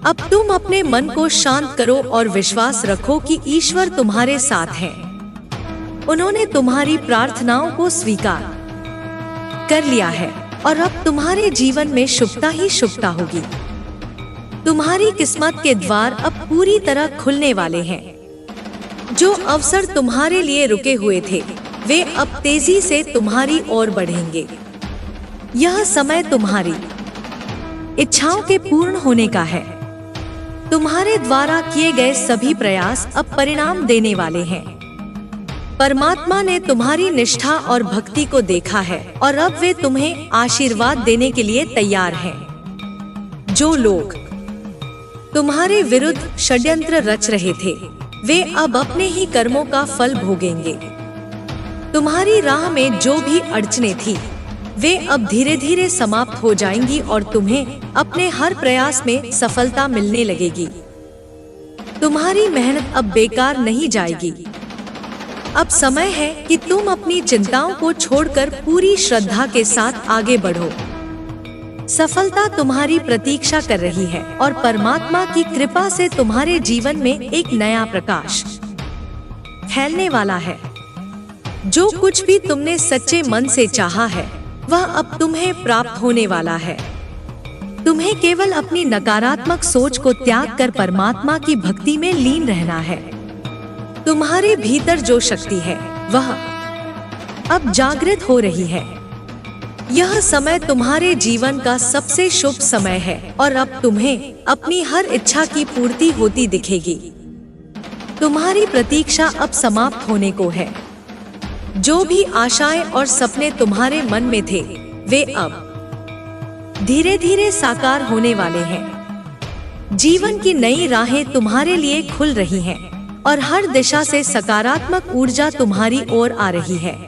अब तुम अपने मन को शांत करो और विश्वास रखो कि ईश्वर तुम्हारे साथ है। उन्होंने तुम्हारी प्रार्थनाओं को स्वीकार कर लिया है और अब तुम्हारे जीवन में शुभता ही शुभता होगी। तुम्हारी किस्मत के द्वार अब पूरी तरह खुलने वाले हैं। जो अवसर तुम्हारे लिए रुके हुए थे, वे अब तेजी से तुम्हारी ओर बढ़ेंगे। यह समय तुम्हारी इच्छाओं के पूर्ण होने का है। तुम्हारे द्वारा किए गए सभी प्रयास अब परिणाम देने वाले हैं। परमात्मा ने तुम्हारी निष्ठा और भक्ति को देखा है और अब वे तुम्हें आशीर्वाद देने के लिए तैयार हैं। जो लोग तुम्हारे विरुद्ध षड्यंत्र रच रहे थे, वे अब अपने ही कर्मों का फल भोगेंगे। तुम्हारी राह में जो भी अड़चनें थी, वे अब धीरे धीरे समाप्त हो जाएंगी और तुम्हें अपने हर प्रयास में सफलता मिलने लगेगी। तुम्हारी मेहनत अब बेकार नहीं जाएगी। अब समय है कि तुम अपनी चिंताओं को छोड़कर पूरी श्रद्धा के साथ आगे बढ़ो। सफलता तुम्हारी प्रतीक्षा कर रही है और परमात्मा की कृपा से तुम्हारे जीवन में एक नया प्रकाश फैलने वाला है। जो कुछ भी तुमने सच्चे मन से चाहा है, वह अब तुम्हें प्राप्त होने वाला है। तुम्हें केवल अपनी नकारात्मक सोच को त्याग कर परमात्मा की भक्ति में लीन रहना है। तुम्हारे भीतर जो शक्ति है, वह अब जागृत हो रही है। यह समय तुम्हारे जीवन का सबसे शुभ समय है और अब तुम्हें अपनी हर इच्छा की पूर्ति होती दिखेगी। तुम्हारी प्रतीक्षा अब समाप्त होने को है। जो भी आशाएं और सपने तुम्हारे मन में थे, वे अब धीरे धीरे साकार होने वाले हैं। जीवन की नई राहें तुम्हारे लिए खुल रही हैं और हर दिशा से सकारात्मक ऊर्जा तुम्हारी ओर आ रही है।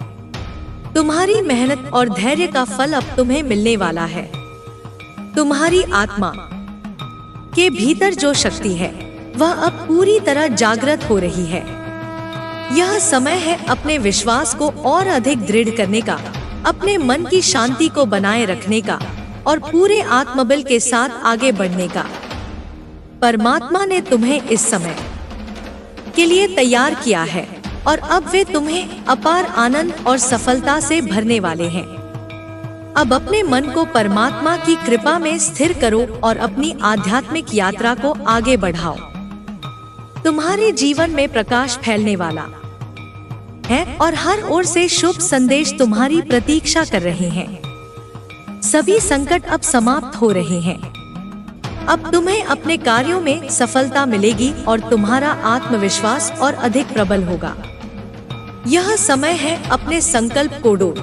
तुम्हारी मेहनत और धैर्य का फल अब तुम्हें मिलने वाला है। तुम्हारी आत्मा के भीतर जो शक्ति है, वह अब पूरी तरह जागृत हो रही है। यह समय है अपने विश्वास को और अधिक दृढ़ करने का, अपने मन की शांति को बनाए रखने का और पूरे आत्मबल के साथ आगे बढ़ने का। परमात्मा ने तुम्हें इस समय के लिए तैयार किया है और अब वे तुम्हें अपार आनंद और सफलता से भरने वाले हैं। अब अपने मन को परमात्मा की कृपा में स्थिर करो और अपनी आध्यात्मिक यात्रा को आगे बढ़ाओ। तुम्हारे जीवन में प्रकाश फैलने वाला है और हर ओर से शुभ संदेश तुम्हारी प्रतीक्षा कर रहे हैं। सभी संकट अब समाप्त हो रहे हैं। अब तुम्हें अपने कार्यों में सफलता मिलेगी और तुम्हारा आत्मविश्वास और अधिक प्रबल होगा। यह समय है अपने संकल्प को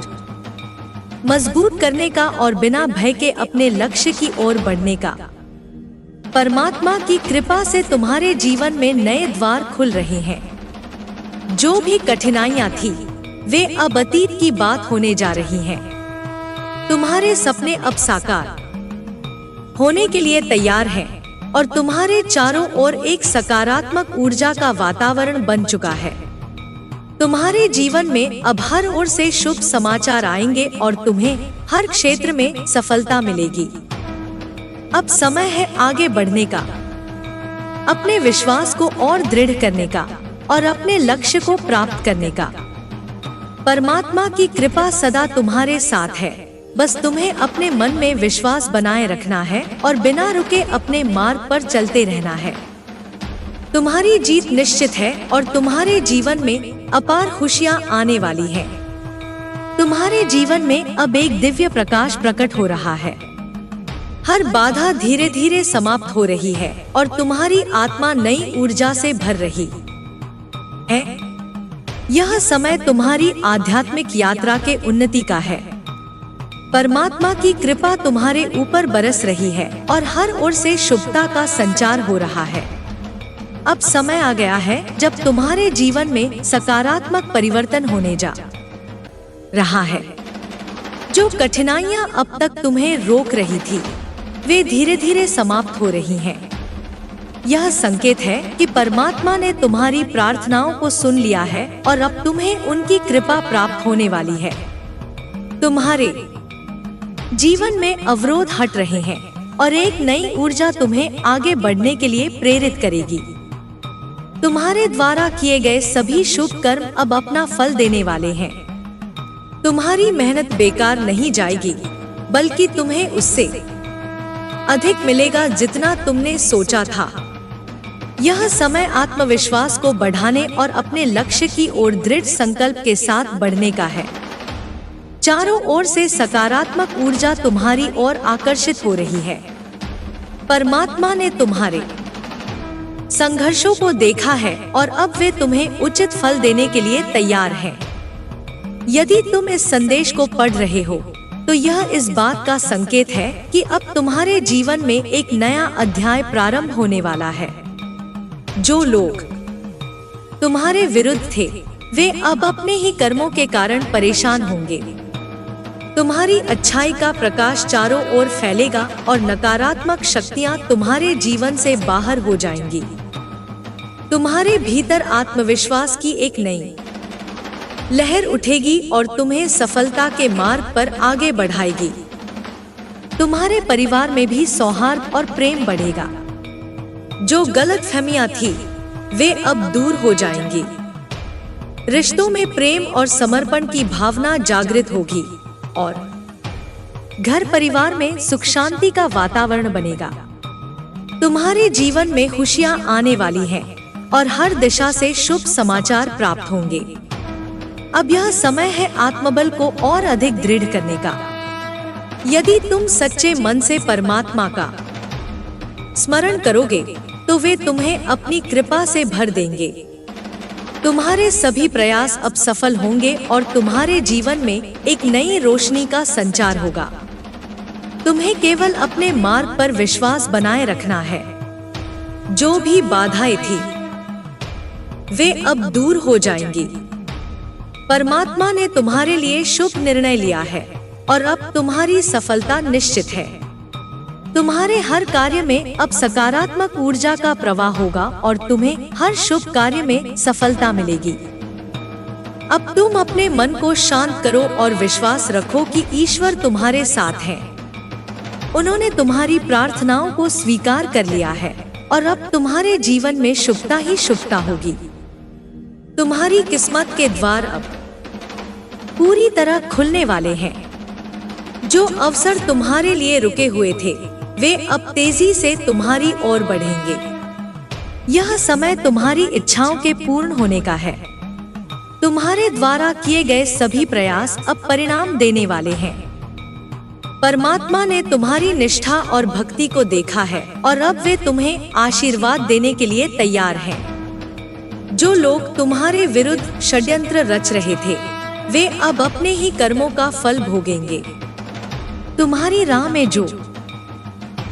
मजबूत करने का और बिना भय के अपने लक्ष्य की ओर बढ़ने का। परमात्मा की कृपा से तुम्हारे जीवन में नए द्वार खुल रहे हैं। जो भी कठिनाइयां थी वे अब अतीत की बात होने जा रही हैं। तुम्हारे सपने अब साकार होने के लिए तैयार हैं और तुम्हारे चारों ओर एक सकारात्मक ऊर्जा का वातावरण बन चुका है। तुम्हारे जीवन में अब हर ओर से शुभ समाचार आएंगे और तुम्हें हर क्षेत्र में सफलता मिलेगी। अब समय है आगे बढ़ने का, अपने विश्वास को और दृढ़ करने का और अपने लक्ष्य को प्राप्त करने का। परमात्मा की कृपा सदा तुम्हारे साथ है, बस तुम्हें अपने मन में विश्वास बनाए रखना है और बिना रुके अपने मार्ग पर चलते रहना है। तुम्हारी जीत निश्चित है और तुम्हारे जीवन में अपार खुशियां आने वाली हैं। तुम्हारे जीवन में अब एक दिव्य प्रकाश प्रकट हो रहा है। हर बाधा धीरे धीरे समाप्त हो रही है और तुम्हारी आत्मा नई ऊर्जा से भर रही है। यह समय तुम्हारी आध्यात्मिक यात्रा के उन्नति का है। परमात्मा की कृपा तुम्हारे ऊपर बरस रही है और हर ओर से शुभता का संचार हो रहा है। अब समय आ गया है जब तुम्हारे जीवन में सकारात्मक परिवर्तन होने जा रहा है। जो कठिनाइयां अब तक तुम्हें रोक रही थी वे धीरे धीरे समाप्त हो रही हैं। यह संकेत है कि परमात्मा ने तुम्हारी प्रार्थनाओं को सुन लिया है और अब तुम्हें उनकी कृपा प्राप्त होने वाली है। तुम्हारे जीवन में अवरोध हट रहे हैं और एक नई ऊर्जा तुम्हें आगे बढ़ने के लिए प्रेरित करेगी। तुम्हारे द्वारा किए गए सभी शुभ कर्म अब अपना फल देने वाले हैं। तुम्हारी मेहनत बेकार नहीं जाएगी, बल्कि तुम्हें उससे अधिक मिलेगा जितना तुमने सोचा था। यह समय आत्मविश्वास को बढ़ाने और अपने लक्ष्य की ओर दृढ़ संकल्प के साथ बढ़ने का है। चारों ओर से सकारात्मक ऊर्जा तुम्हारी ओर आकर्षित हो रही है। परमात्मा ने तुम्हारे संघर्षों को देखा है और अब वे तुम्हें उचित फल देने के लिए तैयार हैं। यदि तुम इस संदेश को पढ़ रहे हो तो यह इस बात का संकेत है कि अब तुम्हारे जीवन में एक नया अध्याय प्रारंभ होने वाला है। जो लोग तुम्हारे विरुद्ध थे वे अब अपने ही कर्मों के कारण परेशान होंगे। तुम्हारी अच्छाई का प्रकाश चारों ओर फैलेगा और नकारात्मक शक्तियां तुम्हारे जीवन से बाहर हो जाएंगी। तुम्हारे भीतर आत्मविश्वास की एक नई लहर उठेगी और तुम्हें सफलता के मार्ग पर आगे बढ़ाएगी। तुम्हारे परिवार में भी सौहार्द और प्रेम बढ़ेगा। जो गलतफहमियां थी वे अब दूर हो जाएंगी। रिश्तों में प्रेम और समर्पण की भावना जागृत होगी और घर परिवार में सुख शांति का वातावरण बनेगा। तुम्हारे जीवन में खुशियां आने वाली हैं और हर दिशा से शुभ समाचार प्राप्त होंगे। अब यह समय है आत्मबल को और अधिक दृढ़ करने का। यदि तुम सच्चे मन से परमात्मा का स्मरण करोगे तो वे तुम्हें अपनी कृपा से भर देंगे। तुम्हारे सभी प्रयास अब सफल होंगे और तुम्हारे जीवन में एक नई रोशनी का संचार होगा। तुम्हें केवल अपने मार्ग पर विश्वास बनाए रखना है। जो भी बाधाएं थी वे अब दूर हो जाएंगी। परमात्मा ने तुम्हारे लिए शुभ निर्णय लिया है और अब तुम्हारी सफलता निश्चित है। तुम्हारे हर कार्य में अब सकारात्मक ऊर्जा का प्रवाह होगा और तुम्हें हर शुभ कार्य में सफलता मिलेगी। अब तुम अपने मन को शांत करो और विश्वास रखो कि ईश्वर तुम्हारे साथ है। उन्होंने तुम्हारी प्रार्थनाओं को स्वीकार कर लिया है और अब तुम्हारे जीवन में शुभता ही शुभता होगी। तुम्हारी किस्मत के द्वार अब पूरी तरह खुलने वाले हैं। जो अवसर तुम्हारे लिए रुके हुए थे वे अब तेजी से तुम्हारी ओर बढ़ेंगे। यह समय तुम्हारी इच्छाओं के पूर्ण होने का है। तुम्हारे द्वारा किए गए सभी प्रयास अब परिणाम देने वाले हैं। परमात्मा ने तुम्हारी निष्ठा और भक्ति को देखा है और अब वे तुम्हें आशीर्वाद देने के लिए तैयार हैं। जो लोग तुम्हारे विरुद्ध षड्यंत्र रच रहे थे वे अब अपने ही कर्मों का फल भोगेंगे। तुम्हारी राह में जो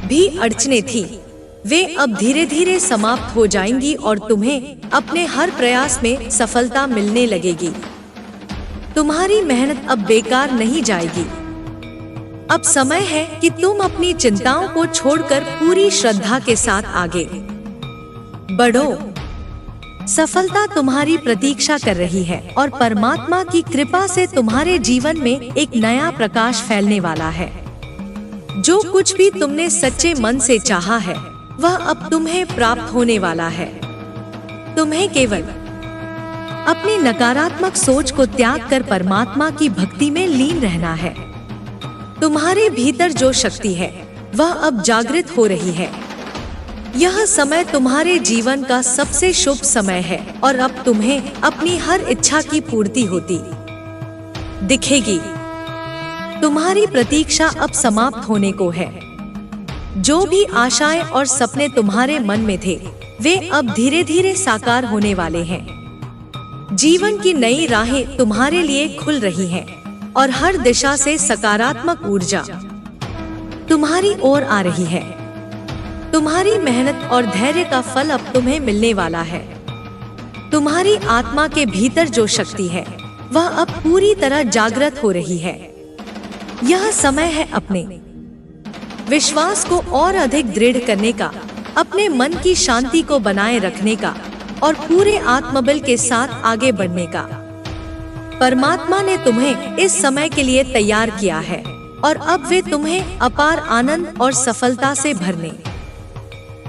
भी अड़चने थी वे अब धीरे धीरे समाप्त हो जाएंगी और तुम्हें अपने हर प्रयास में सफलता मिलने लगेगी। तुम्हारी मेहनत अब बेकार नहीं जाएगी। अब समय है कि तुम अपनी चिंताओं को छोड़कर पूरी श्रद्धा के साथ आगे बढ़ो। सफलता तुम्हारी प्रतीक्षा कर रही है और परमात्मा की कृपा से तुम्हारे जीवन में एक नया प्रकाश फैलने वाला है। जो कुछ भी तुमने सच्चे मन से चाहा है वह अब तुम्हें प्राप्त होने वाला है। तुम्हें केवल अपनी नकारात्मक सोच को त्याग कर परमात्मा की भक्ति में लीन रहना है। तुम्हारे भीतर जो शक्ति है वह अब जागृत हो रही है। यह समय तुम्हारे जीवन का सबसे शुभ समय है और अब तुम्हें अपनी हर इच्छा की पूर्ति होती दिखेगी। तुम्हारी प्रतीक्षा अब समाप्त होने को है। जो भी आशाएं और सपने तुम्हारे मन में थे वे अब धीरे धीरे साकार होने वाले हैं। जीवन की नई राहें तुम्हारे लिए खुल रही हैं और हर दिशा से सकारात्मक ऊर्जा तुम्हारी ओर आ रही है। तुम्हारी मेहनत और धैर्य का फल अब तुम्हें मिलने वाला है। तुम्हारी आत्मा के भीतर जो शक्ति है वह अब पूरी तरह जागृत हो रही है। यह समय है अपने विश्वास को और अधिक दृढ़ करने का, अपने मन की शांति को बनाए रखने का और पूरे आत्मबल के साथ आगे बढ़ने का। परमात्मा ने तुम्हें इस समय के लिए तैयार किया है और अब वे तुम्हें अपार आनंद और सफलता से भरने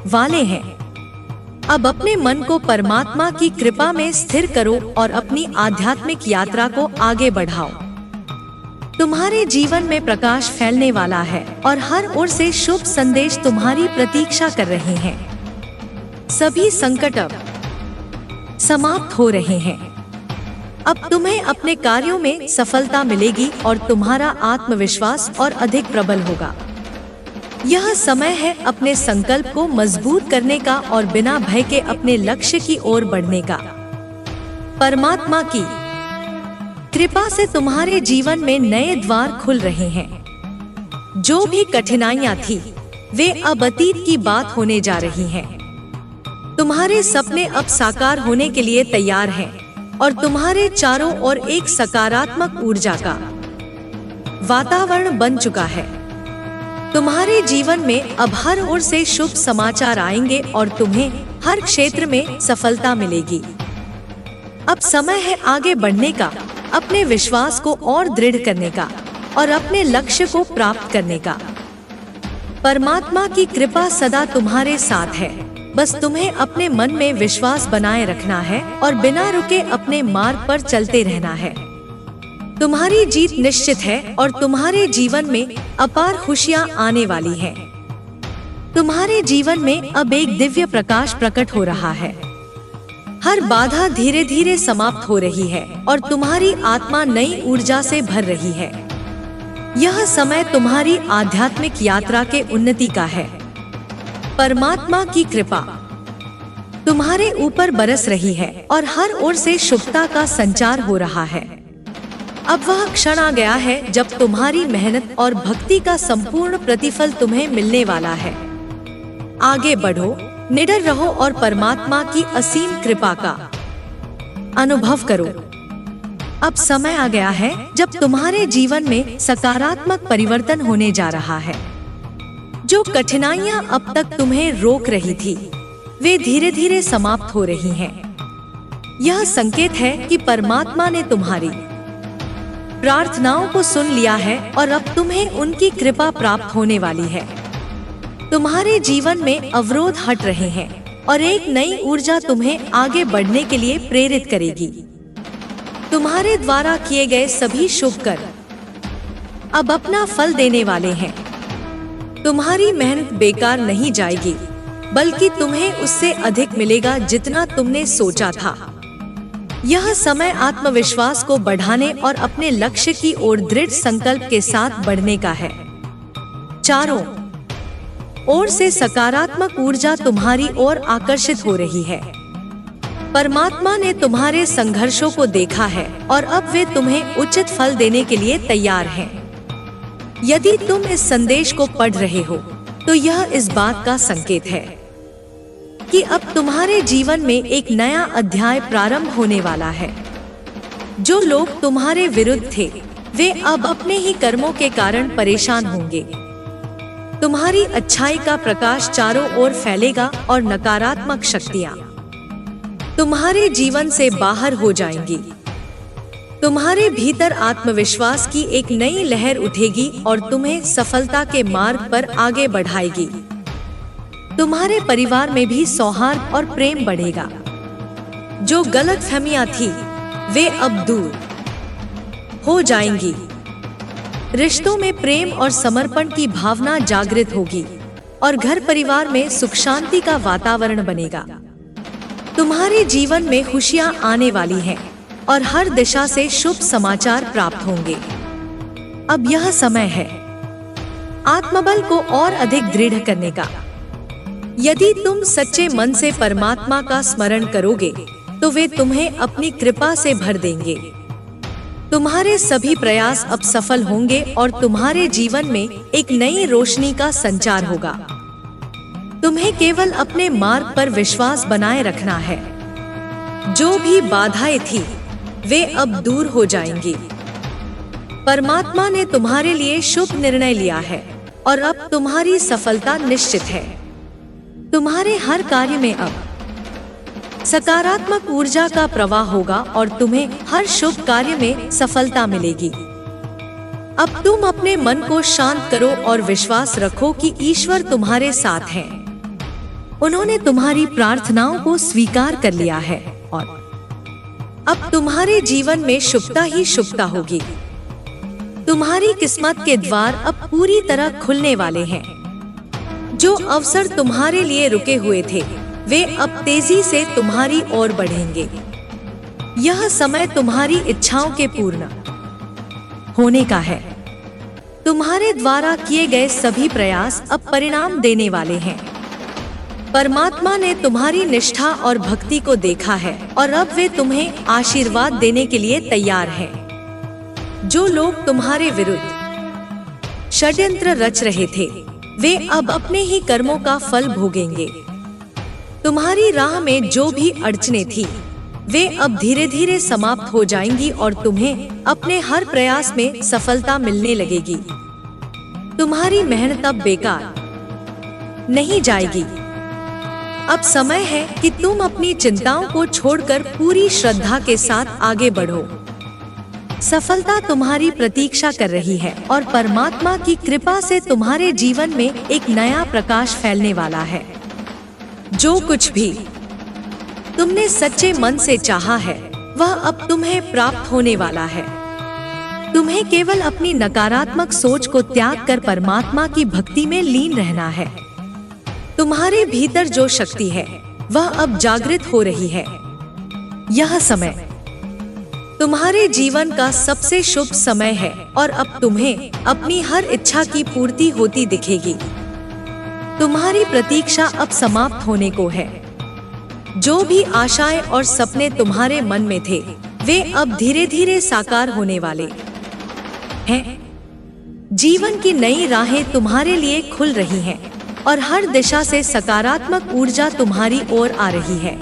वाले हैं। अब अपने मन को परमात्मा की कृपा में स्थिर करो और अपनी आध्यात्मिक यात्रा को आगे बढ़ाओ। तुम्हारे जीवन में प्रकाश फैलने वाला है और हर ओर से शुभ संदेश तुम्हारी प्रतीक्षा कर रहे हैं। सभी संकट अब समाप्त हो रहे हैं। अब तुम्हें अपने कार्यों में सफलता मिलेगी और तुम्हारा आत्मविश्वास और अधिक प्रबल होगा। यह समय है अपने संकल्प को मजबूत करने का और बिना भय के अपने लक्ष्य की ओर बढ़ने का। परमात्मा की कृपा से तुम्हारे जीवन में नए द्वार खुल रहे हैं। जो भी कठिनाइयां थी वे अब अतीत की बात होने जा रही हैं। तुम्हारे सपने अब साकार होने के लिए तैयार हैं और तुम्हारे चारों ओर एक सकारात्मक ऊर्जा का वातावरण बन चुका है। तुम्हारे जीवन में अब हर ओर से शुभ समाचार आएंगे और तुम्हें हर क्षेत्र में सफलता मिलेगी। अब समय है आगे बढ़ने का, अपने विश्वास को और दृढ़ करने का और अपने लक्ष्य को प्राप्त करने का। परमात्मा की कृपा सदा तुम्हारे साथ है। बस तुम्हें अपने मन में विश्वास बनाए रखना है और बिना रुके अपने मार्ग पर चलते रहना है। तुम्हारी जीत निश्चित है और तुम्हारे जीवन में अपार खुशियां आने वाली हैं। तुम्हारे जीवन में अब एक दिव्य प्रकाश प्रकट हो रहा है। हर बाधा धीरे धीरे समाप्त हो रही है और तुम्हारी आत्मा नई ऊर्जा से भर रही है। यह समय तुम्हारी आध्यात्मिक यात्रा के उन्नति का है। परमात्मा की कृपा तुम्हारे ऊपर बरस रही है और हर ओर से शुभता का संचार हो रहा है। अब वह क्षण आ गया है जब तुम्हारी मेहनत और भक्ति का संपूर्ण प्रतिफल तुम्हें मिलने वाला है। आगे बढ़ो, निडर रहो और परमात्मा की असीम कृपा का अनुभव करो। अब समय आ गया है जब तुम्हारे जीवन में सकारात्मक परिवर्तन होने जा रहा है। जो कठिनाइयां अब तक तुम्हें रोक रही थी वे धीरे धीरे समाप्त हो रही हैं। यह संकेत है कि परमात्मा ने तुम्हारी प्रार्थनाओं को सुन लिया है और अब तुम्हें उनकी कृपा प्राप्त होने वाली है। तुम्हारे जीवन में अवरोध हट रहे हैं और एक नई ऊर्जा तुम्हें आगे बढ़ने के लिए प्रेरित करेगी। तुम्हारे द्वारा किए गए सभी शुभ कर्म अब अपना फल देने वाले हैं। तुम्हारी मेहनत बेकार नहीं जाएगी, बल्कि तुम्हें उससे अधिक मिलेगा जितना तुमने सोचा था। यह समय आत्मविश्वास को बढ़ाने और अपने लक्ष्य की ओर दृढ़ संकल्प के साथ बढ़ने का है। चारों ओर से सकारात्मक ऊर्जा तुम्हारी ओर आकर्षित हो रही है। परमात्मा ने तुम्हारे संघर्षों को देखा है और अब वे तुम्हें उचित फल देने के लिए तैयार हैं। यदि तुम इस संदेश को पढ़ रहे हो तो यह इस बात का संकेत है कि अब तुम्हारे जीवन में एक नया अध्याय प्रारंभ होने वाला है। जो लोग तुम्हारे विरुद्ध थे वे अब अपने ही कर्मों के कारण परेशान होंगे। तुम्हारी अच्छाई का प्रकाश चारों ओर फैलेगा और नकारात्मक शक्तियां तुम्हारे जीवन से बाहर हो जाएंगी। तुम्हारे भीतर आत्मविश्वास की एक नई लहर उठेगी और तुम्हें सफलता के मार्ग पर आगे बढ़ाएगी। तुम्हारे परिवार में भी सौहार्द और प्रेम बढ़ेगा। जो गलतफहमियां थी वे अब दूर हो जाएंगी। रिश्तों में प्रेम और समर्पण की भावना जागृत होगी और घर परिवार में सुख शांति का वातावरण बनेगा। तुम्हारे जीवन में खुशियां आने वाली हैं और हर दिशा से शुभ समाचार प्राप्त होंगे। अब यह समय है आत्मबल को और अधिक दृढ़ करने का। यदि तुम सच्चे मन से परमात्मा का स्मरण करोगे तो वे तुम्हें अपनी कृपा से भर देंगे। तुम्हारे सभी प्रयास अब सफल होंगे और तुम्हारे जीवन में एक नई रोशनी का संचार होगा। तुम्हें केवल अपने मार्ग पर विश्वास बनाए रखना है। जो भी बाधाएं थी वे अब दूर हो जाएंगी। परमात्मा ने तुम्हारे लिए शुभ निर्णय लिया है और अब तुम्हारी सफलता निश्चित है। तुम्हारे हर कार्य में अब सकारात्मक ऊर्जा का प्रवाह होगा और तुम्हें हर शुभ कार्य में सफलता मिलेगी। अब तुम अपने मन को शांत करो और विश्वास रखो कि ईश्वर तुम्हारे साथ है। उन्होंने तुम्हारी प्रार्थनाओं को स्वीकार कर लिया है और अब तुम्हारे जीवन में शुभता ही शुभता होगी। तुम्हारी किस्मत के द्वार अब पूरी तरह खुलने वाले हैं। जो अवसर तुम्हारे लिए रुके हुए थे वे अब तेजी से तुम्हारी ओर बढ़ेंगे। यह समय तुम्हारी इच्छाओं के पूर्ण होने का है। तुम्हारे द्वारा किए गए सभी प्रयास अब परिणाम देने वाले हैं। परमात्मा ने तुम्हारी निष्ठा और भक्ति को देखा है और अब वे तुम्हें आशीर्वाद देने के लिए तैयार हैं। जो लोग तुम्हारे विरुद्ध षड्यंत्र रच रहे थे वे अब अपने ही कर्मों का फल भोगेंगे। तुम्हारी राह में जो भी अड़चनें थी वे अब धीरे धीरे समाप्त हो जाएंगी और तुम्हें अपने हर प्रयास में सफलता मिलने लगेगी। तुम्हारी मेहनत अब बेकार नहीं जाएगी। अब समय है कि तुम अपनी चिंताओं को छोड़कर पूरी श्रद्धा के साथ आगे बढ़ो। सफलता तुम्हारी प्रतीक्षा कर रही है और परमात्मा की कृपा से तुम्हारे जीवन में एक नया प्रकाश फैलने वाला है। जो कुछ भी तुमने सच्चे मन से चाहा है वह अब तुम्हें प्राप्त होने वाला है। तुम्हें केवल अपनी नकारात्मक सोच को त्याग कर परमात्मा की भक्ति में लीन रहना है। तुम्हारे भीतर जो शक्ति है वह अब जागृत हो रही है। यह समय तुम्हारे जीवन का सबसे शुभ समय है और अब तुम्हें अपनी हर इच्छा की पूर्ति होती दिखेगी। तुम्हारी प्रतीक्षा अब समाप्त होने को है। जो भी आशाएं और सपने तुम्हारे मन में थे वे अब धीरे धीरे साकार होने वाले हैं। जीवन की नई राहें तुम्हारे लिए खुल रही हैं और हर दिशा से सकारात्मक ऊर्जा तुम्हारी ओर आ रही है।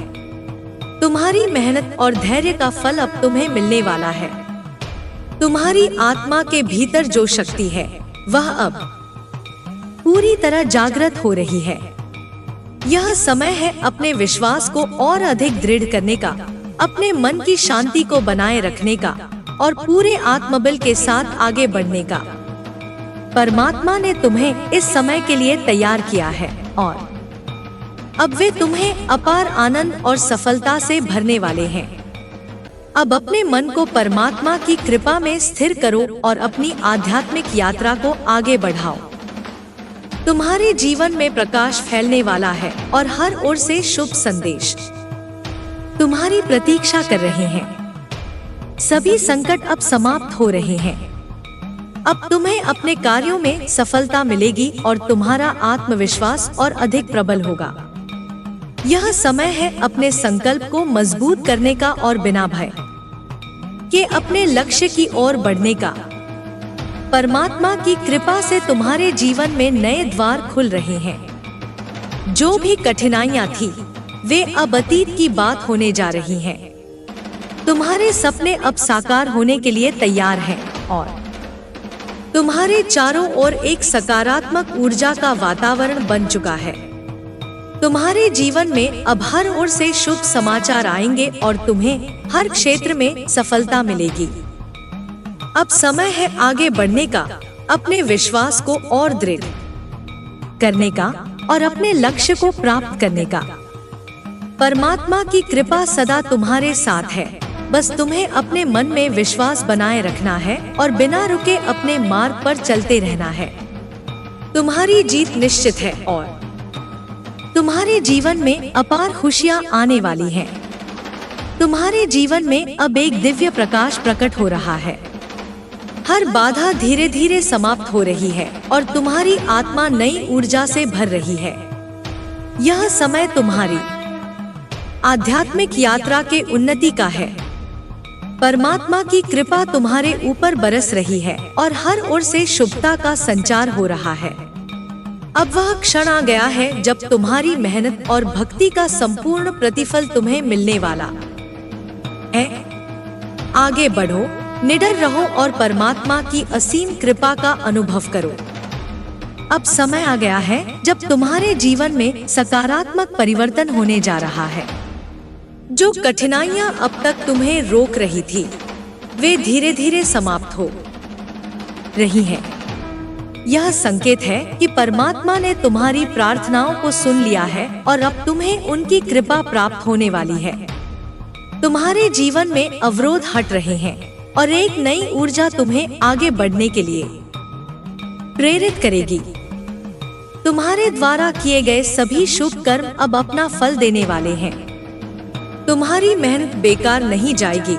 तुम्हारी मेहनत और धैर्य का फल अब तुम्हें मिलने वाला है। तुम्हारी आत्मा के भीतर जो शक्ति है वह अब पूरी तरह जागृत हो रही है। यह समय है अपने विश्वास को और अधिक दृढ़ करने का, अपने मन की शांति को बनाए रखने का और पूरे आत्मबल के साथ आगे बढ़ने का। परमात्मा ने तुम्हें इस समय के लिए तैयार किया है और अब वे तुम्हें अपार आनंद और सफलता से भरने वाले हैं। अब अपने मन को परमात्मा की कृपा में स्थिर करो और अपनी आध्यात्मिक यात्रा को आगे बढ़ाओ। तुम्हारे जीवन में प्रकाश फैलने वाला है और हर ओर से शुभ संदेश तुम्हारी प्रतीक्षा कर रहे हैं। सभी संकट अब समाप्त हो रहे हैं। अब तुम्हें अपने कार्यों में सफलता मिलेगी और तुम्हारा आत्मविश्वास और अधिक प्रबल होगा। यह समय है अपने संकल्प को मजबूत करने का और बिना भय के अपने लक्ष्य की ओर बढ़ने का। परमात्मा की कृपा से तुम्हारे जीवन में नए द्वार खुल रहे हैं। जो भी कठिनाइयां थी वे अब अतीत की बात होने जा रही हैं। तुम्हारे सपने अब साकार होने के लिए तैयार हैं और तुम्हारे चारों ओर एक सकारात्मक ऊर्जा का वातावरण बन चुका है। तुम्हारे जीवन में अब हर ओर से शुभ समाचार आएंगे और तुम्हें हर क्षेत्र में सफलता मिलेगी। अब समय है आगे बढ़ने का, अपने विश्वास को और दृढ़ करने का और अपने लक्ष्य को प्राप्त करने का। परमात्मा की कृपा सदा तुम्हारे साथ है। बस तुम्हें अपने मन में विश्वास बनाए रखना है और बिना रुके अपने मार्ग पर चलते रहना है। तुम्हारी जीत निश्चित है और तुम्हारे जीवन में अपार खुशियां आने वाली हैं। तुम्हारे जीवन में अब एक दिव्य प्रकाश प्रकट हो रहा है। हर बाधा धीरे धीरे समाप्त हो रही है और तुम्हारी आत्मा नई ऊर्जा से भर रही है। यह समय तुम्हारी आध्यात्मिक यात्रा के उन्नति का है। परमात्मा की कृपा तुम्हारे ऊपर बरस रही है और हर ओर से शुभता का संचार हो रहा है। अब वह क्षण आ गया है जब तुम्हारी मेहनत और भक्ति का संपूर्ण प्रतिफल तुम्हें मिलने वाला है। आगे बढ़ो, निडर रहो और परमात्मा की असीम कृपा का अनुभव करो। अब समय आ गया है जब तुम्हारे जीवन में सकारात्मक परिवर्तन होने जा रहा है। जो कठिनाइयां अब तक तुम्हें रोक रही थी, वे धीरे धीरे समाप्त हो रही हैं। यह संकेत है कि परमात्मा ने तुम्हारी प्रार्थनाओं को सुन लिया है और अब तुम्हें उनकी कृपा प्राप्त होने वाली है। तुम्हारे जीवन में अवरोध हट रहे हैं और एक नई ऊर्जा तुम्हें आगे बढ़ने के लिए प्रेरित करेगी। तुम्हारे द्वारा किए गए सभी शुभ कर्म अब अपना फल देने वाले हैं। तुम्हारी मेहनत बेकार नहीं जाएगी,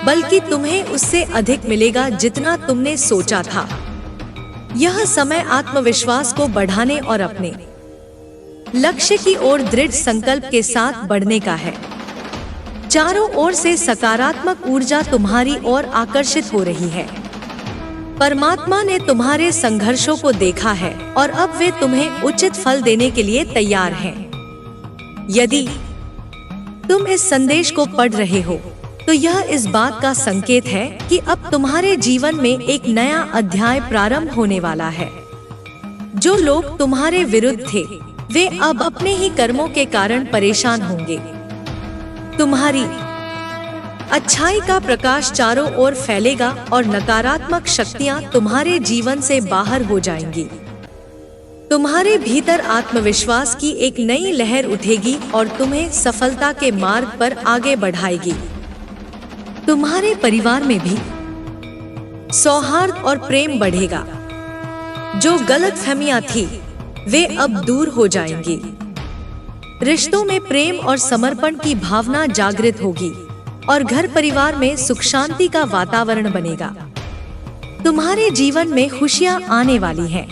बल्कि तुम्हें उससे अधिक मिलेगा जितना तुमने सोचा था। यह समय आत्मविश्वास को बढ़ाने और अपने लक्ष्य की ओर दृढ़ संकल्प के साथ बढ़ने का है। चारों ओर से सकारात्मक ऊर्जा तुम्हारी ओर आकर्षित हो रही है। परमात्मा ने तुम्हारे संघर्षों को देखा है और अब वे तुम्हें उचित फल देने के लिए तैयार हैं। यदि तुम इस संदेश को पढ़ रहे हो तो यह इस बात का संकेत है कि अब तुम्हारे जीवन में एक नया अध्याय प्रारंभ होने वाला है। जो लोग तुम्हारे विरुद्ध थे, वे अब अपने ही कर्मों के कारण परेशान होंगे। तुम्हारी अच्छाई का प्रकाश चारों ओर फैलेगा और नकारात्मक शक्तियां तुम्हारे जीवन से बाहर हो जाएंगी। तुम्हारे भीतर आत्मविश्वास की एक नई लहर उठेगी और तुम्हें सफलता के मार्ग पर आगे बढ़ाएगी। तुम्हारे परिवार में भी सौहार्द और प्रेम बढ़ेगा। जो गलतफहमियां थी, वे अब दूर हो जाएंगी। रिश्तों में प्रेम और समर्पण की भावना जागृत होगी और घर परिवार में सुख शांति का वातावरण बनेगा। तुम्हारे जीवन में खुशियां आने वाली हैं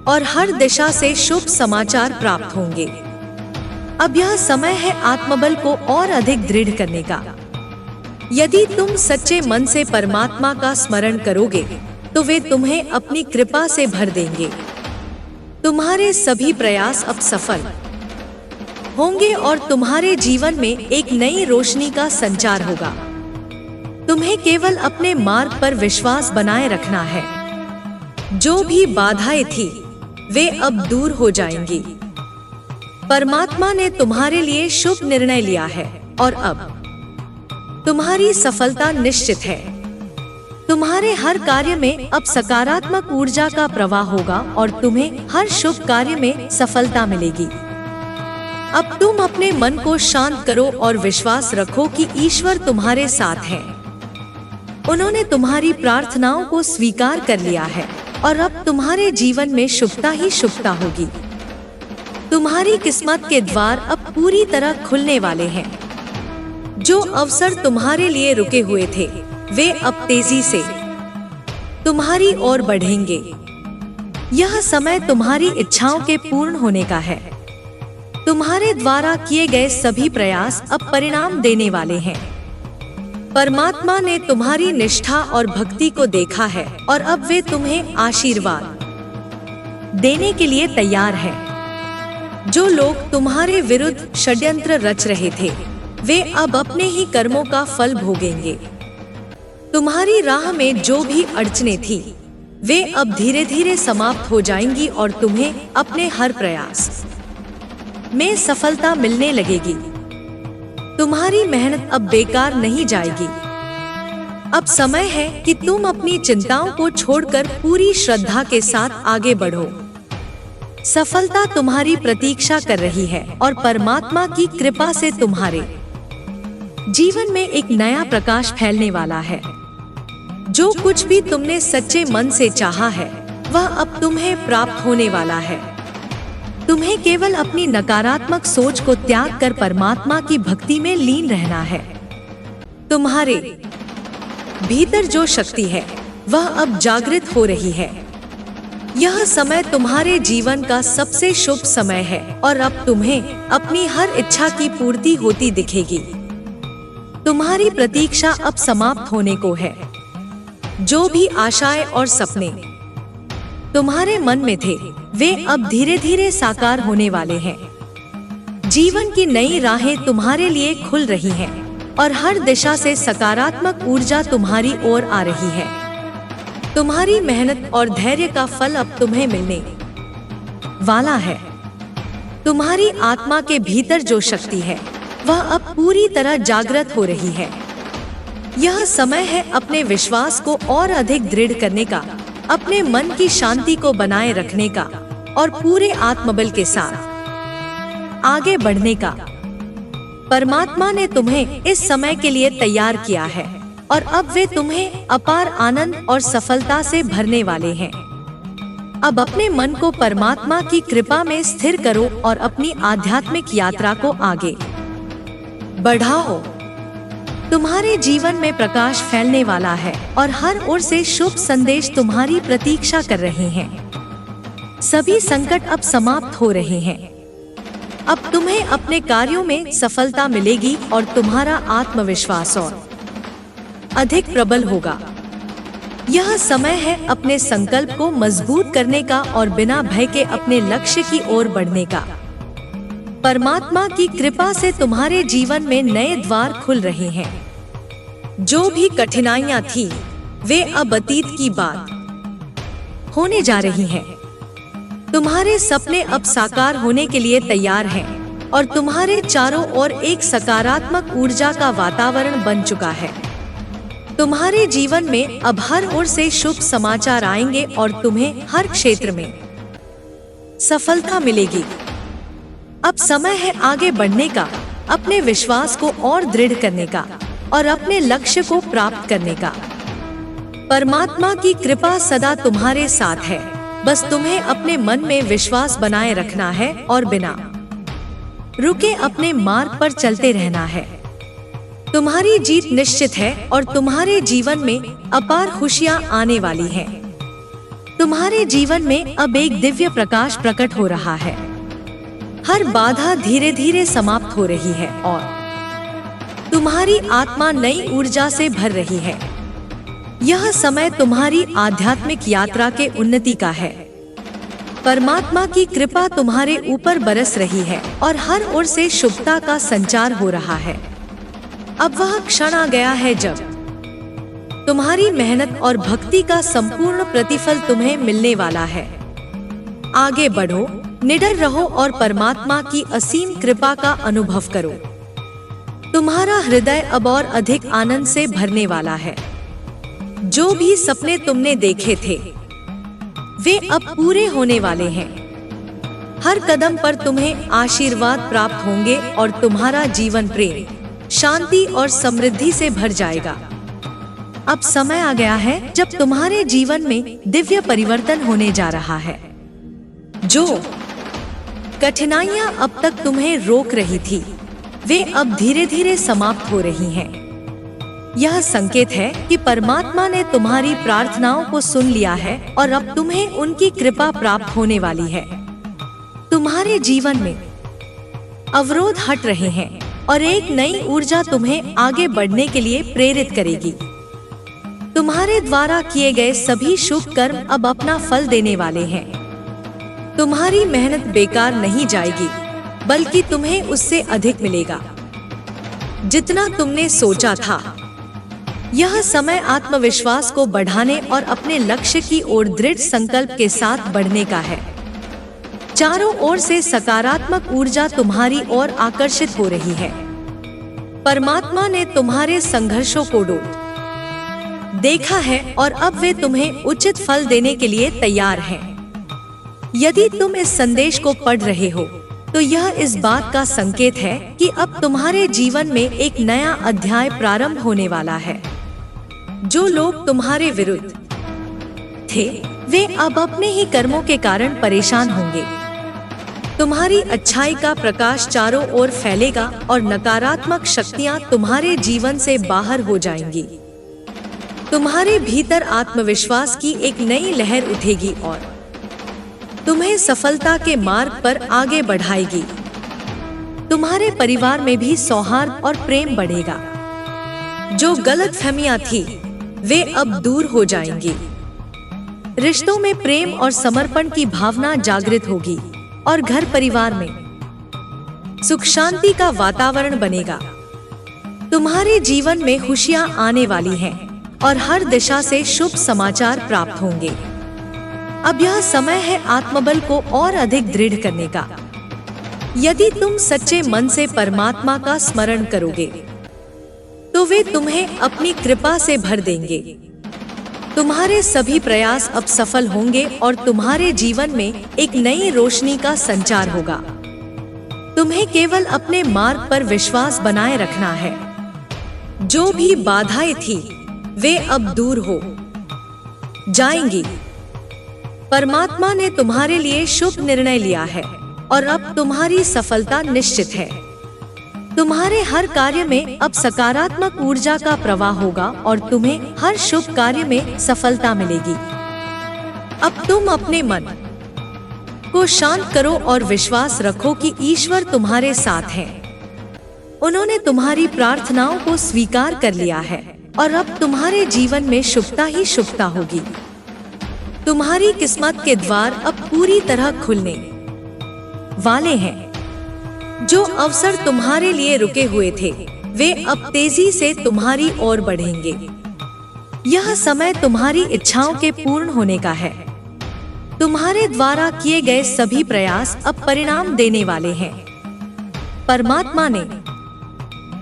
और हर दिशा से शुभ समाचार प्राप्त होंगे। अब यह समय है आत्मबल को और अधिक दृढ़ करने का। यदि तुम सच्चे मन से परमात्मा का स्मरण करोगे तो वे तुम्हें अपनी कृपा से भर देंगे। तुम्हारे सभी प्रयास अब सफल होंगे और तुम्हारे जीवन में एक नई रोशनी का संचार होगा। तुम्हें केवल अपने मार्ग पर विश्वास बनाए रखना है। जो भी बाधाएं थी, वे अब दूर हो जाएंगी। परमात्मा ने तुम्हारे लिए शुभ निर्णय लिया है और अब तुम्हारी सफलता निश्चित है। तुम्हारे हर कार्य में अब सकारात्मक ऊर्जा का प्रवाह होगा और तुम्हें हर शुभ कार्य में सफलता मिलेगी। अब तुम अपने मन को शांत करो और विश्वास रखो कि ईश्वर तुम्हारे साथ है। उन्होंने तुम्हारी प्रार्थनाओं को स्वीकार कर लिया है और अब तुम्हारे जीवन में शुभता ही शुभता होगी। तुम्हारी किस्मत के द्वार अब पूरी तरह खुलने वाले हैं। जो अवसर तुम्हारे लिए रुके हुए थे, वे अब तेजी से तुम्हारी ओर बढ़ेंगे। यह समय तुम्हारी इच्छाओं के पूर्ण होने का है। तुम्हारे द्वारा किए गए सभी प्रयास अब परिणाम देने वाले हैं। परमात्मा ने तुम्हारी निष्ठा और भक्ति को देखा है और अब वे तुम्हें आशीर्वाद देने के लिए तैयार हैं। जो लोग तुम्हारे विरुद्ध षड्यंत्र रच रहे थे, वे अब अपने ही कर्मों का फल भोगेंगे। तुम्हारी राह में जो भी अड़चने थी, वे अब धीरे धीरे समाप्त हो जाएंगी और तुम्हें अपने हर प्रयास में सफलता मिलने लगेगी। तुम्हारी मेहनत अब बेकार नहीं जाएगी। अब समय है कि तुम अपनी चिंताओं को छोड़कर पूरी श्रद्धा के साथ आगे बढ़ो। सफलता तुम्हारी प्रतीक्षा कर रही है और परमात्मा की कृपा से तुम्हारे जीवन में एक नया प्रकाश फैलने वाला है। जो कुछ भी तुमने सच्चे मन से चाहा है, वह अब तुम्हें प्राप्त होने वाला है। तुम्हें केवल अपनी नकारात्मक सोच को त्याग कर परमात्मा की भक्ति में लीन रहना है। तुम्हारे भीतर जो शक्ति है, वह अब जागृत हो रही है। यह समय तुम्हारे जीवन का सबसे शुभ समय है और अब तुम्हें अपनी हर इच्छा की पूर्ति होती दिखेगी। तुम्हारी प्रतीक्षा अब समाप्त होने को है। जो भी आशाएं और सपने तुम्हारे मन में थे, वे अब धीरे धीरे साकार होने वाले हैं। जीवन की नई राहें तुम्हारे लिए खुल रही हैं और हर दिशा से सकारात्मक ऊर्जा तुम्हारी ओर आ रही है। तुम्हारी मेहनत और धैर्य का फल अब तुम्हें मिलने वाला है। तुम्हारी आत्मा के भीतर जो शक्ति है, वह अब पूरी तरह जागृत हो रही है। यह समय है अपने विश्वास को और अधिक दृढ़ करने का, अपने मन की शांति को बनाए रखने का और पूरे आत्मबल के साथ आगे बढ़ने का। परमात्मा ने तुम्हें इस समय के लिए तैयार किया है और अब वे तुम्हें अपार आनंद और सफलता से भरने वाले हैं। अब अपने मन को परमात्मा की कृपा में स्थिर करो और अपनी आध्यात्मिक यात्रा को आगे बढ़ाओ। तुम्हारे जीवन में प्रकाश फैलने वाला है और हर ओर से शुभ संदेश तुम्हारी प्रतीक्षा कर रहे हैं। सभी संकट अब समाप्त हो रहे हैं। अब तुम्हें अपने कार्यों में सफलता मिलेगी और तुम्हारा आत्मविश्वास और अधिक प्रबल होगा। यह समय है अपने संकल्प को मजबूत करने का और बिना भय के अपने लक्ष्य की ओर बढ़ने का। परमात्मा की कृपा से तुम्हारे जीवन में नए द्वार खुल रहे हैं। जो भी कठिनाइयां थी, वे अब अतीत की बात होने जा रही हैं। तुम्हारे सपने अब साकार होने के लिए तैयार हैं और तुम्हारे चारों ओर एक सकारात्मक ऊर्जा का वातावरण बन चुका है। तुम्हारे जीवन में अब हर ओर से शुभ समाचार आएंगे और तुम्हें हर क्षेत्र में सफलता मिलेगी। अब समय है आगे बढ़ने का, अपने विश्वास को और दृढ़ करने का और अपने लक्ष्य को प्राप्त करने का। परमात्मा की कृपा सदा तुम्हारे साथ है। बस तुम्हें अपने मन में विश्वास बनाए रखना है और बिना रुके अपने मार्ग पर चलते रहना है। तुम्हारी जीत निश्चित है और तुम्हारे जीवन में अपार खुशियां आने वाली हैं। तुम्हारे जीवन में अब एक दिव्य प्रकाश प्रकट हो रहा है। हर बाधा धीरे धीरे समाप्त हो रही है और तुम्हारी आत्मा नई ऊर्जा से भर रही है। यह समय तुम्हारी आध्यात्मिक यात्रा के उन्नति का है। परमात्मा की कृपा तुम्हारे ऊपर बरस रही है और हर ओर से शुभता का संचार हो रहा है। अब वह क्षण आ गया है जब तुम्हारी मेहनत और भक्ति का संपूर्ण प्रतिफल तुम्हें मिलने वाला है। आगे बढ़ो, निडर रहो और परमात्मा की असीम कृपा का अनुभव करो। तुम्हारा हृदय अब और अधिक आनंद से भरने वाला है। जो भी सपने तुमने देखे थे, वे अब पूरे होने वाले हैं। हर कदम पर तुम्हें आशीर्वाद प्राप्त होंगे और तुम्हारा जीवन प्रेम, शांति और समृद्धि से भर जाएगा। अब समय आ गया है जब तुम्हारे जीवन में दिव्य परिवर्तन होने जा रहा है। जो कठिनाइयां अब तक तुम्हें रोक रही थी, वे अब धीरे धीरे समाप्त हो रही हैं। यह संकेत है कि परमात्मा ने तुम्हारी प्रार्थनाओं को सुन लिया है और अब तुम्हें उनकी कृपा प्राप्त होने वाली है। तुम्हारे जीवन में अवरोध हट रहे हैं और एक नई ऊर्जा तुम्हें आगे बढ़ने के लिए प्रेरित करेगी। तुम्हारे द्वारा किए गए सभी शुभ कर्म अब अपना फल देने वाले हैं। तुम्हारी मेहनत बेकार नहीं जाएगी, बल्कि तुम्हें उससे अधिक मिलेगा जितना तुमने सोचा था। यह समय आत्मविश्वास को बढ़ाने और अपने लक्ष्य की ओर दृढ़ संकल्प के साथ बढ़ने का है। चारों ओर से सकारात्मक ऊर्जा तुम्हारी ओर आकर्षित हो रही है। परमात्मा ने तुम्हारे संघर्षों को देखा है और अब वे तुम्हें उचित फल देने के लिए तैयार हैं। यदि तुम इस संदेश को पढ़ रहे हो तो यह इस बात का संकेत है कि अब तुम्हारे जीवन में एक नया अध्याय प्रारंभ होने वाला है। जो लोग तुम्हारे विरुद्ध थे, वे अब अपने ही कर्मों के कारण परेशान होंगे। तुम्हारी अच्छाई का प्रकाश चारों ओर फैलेगा और नकारात्मक शक्तियां तुम्हारे जीवन से बाहर हो जाएंगी। तुम्हारे भीतर आत्मविश्वास की एक नई लहर उठेगी और तुम्हें सफलता के मार्ग पर आगे बढ़ाएगी। तुम्हारे परिवार में भी सौहार्द और प्रेम बढ़ेगा। जो गलतफहमियां थी, वे अब दूर हो जाएंगी। रिश्तों में प्रेम और समर्पण की भावना जागृत होगी और घर परिवार में सुख शांति का वातावरण बनेगा। तुम्हारे जीवन में खुशियां आने वाली हैं और हर दिशा से शुभ समाचार प्राप्त होंगे। अब यह समय है आत्मबल को और अधिक दृढ़ करने का। यदि तुम सच्चे मन से परमात्मा का स्मरण करोगे तो वे तुम्हें अपनी कृपा से भर देंगे। तुम्हारे सभी प्रयास अब सफल होंगे और तुम्हारे जीवन में एक नई रोशनी का संचार होगा। तुम्हें केवल अपने मार्ग पर विश्वास बनाए रखना है। जो भी बाधाएं थी, वे अब दूर हो जाएंगी। परमात्मा ने तुम्हारे लिए शुभ निर्णय लिया है और अब तुम्हारी सफलता निश्चित है। तुम्हारे हर कार्य में अब सकारात्मक ऊर्जा का प्रवाह होगा और तुम्हें हर शुभ कार्य में सफलता मिलेगी। अब तुम अपने मन को शांत करो और विश्वास रखो कि ईश्वर तुम्हारे साथ है। उन्होंने तुम्हारी प्रार्थनाओं को स्वीकार कर लिया है और अब तुम्हारे जीवन में शुभता ही शुभता होगी। तुम्हारी किस्मत के द्वार अब पूरी तरह खुलने वाले हैं। जो अवसर तुम्हारे लिए रुके हुए थे, वे अब तेजी से तुम्हारी ओर बढ़ेंगे। यह समय तुम्हारी इच्छाओं के पूर्ण होने का है। तुम्हारे द्वारा किए गए सभी प्रयास अब परिणाम देने वाले हैं। परमात्मा ने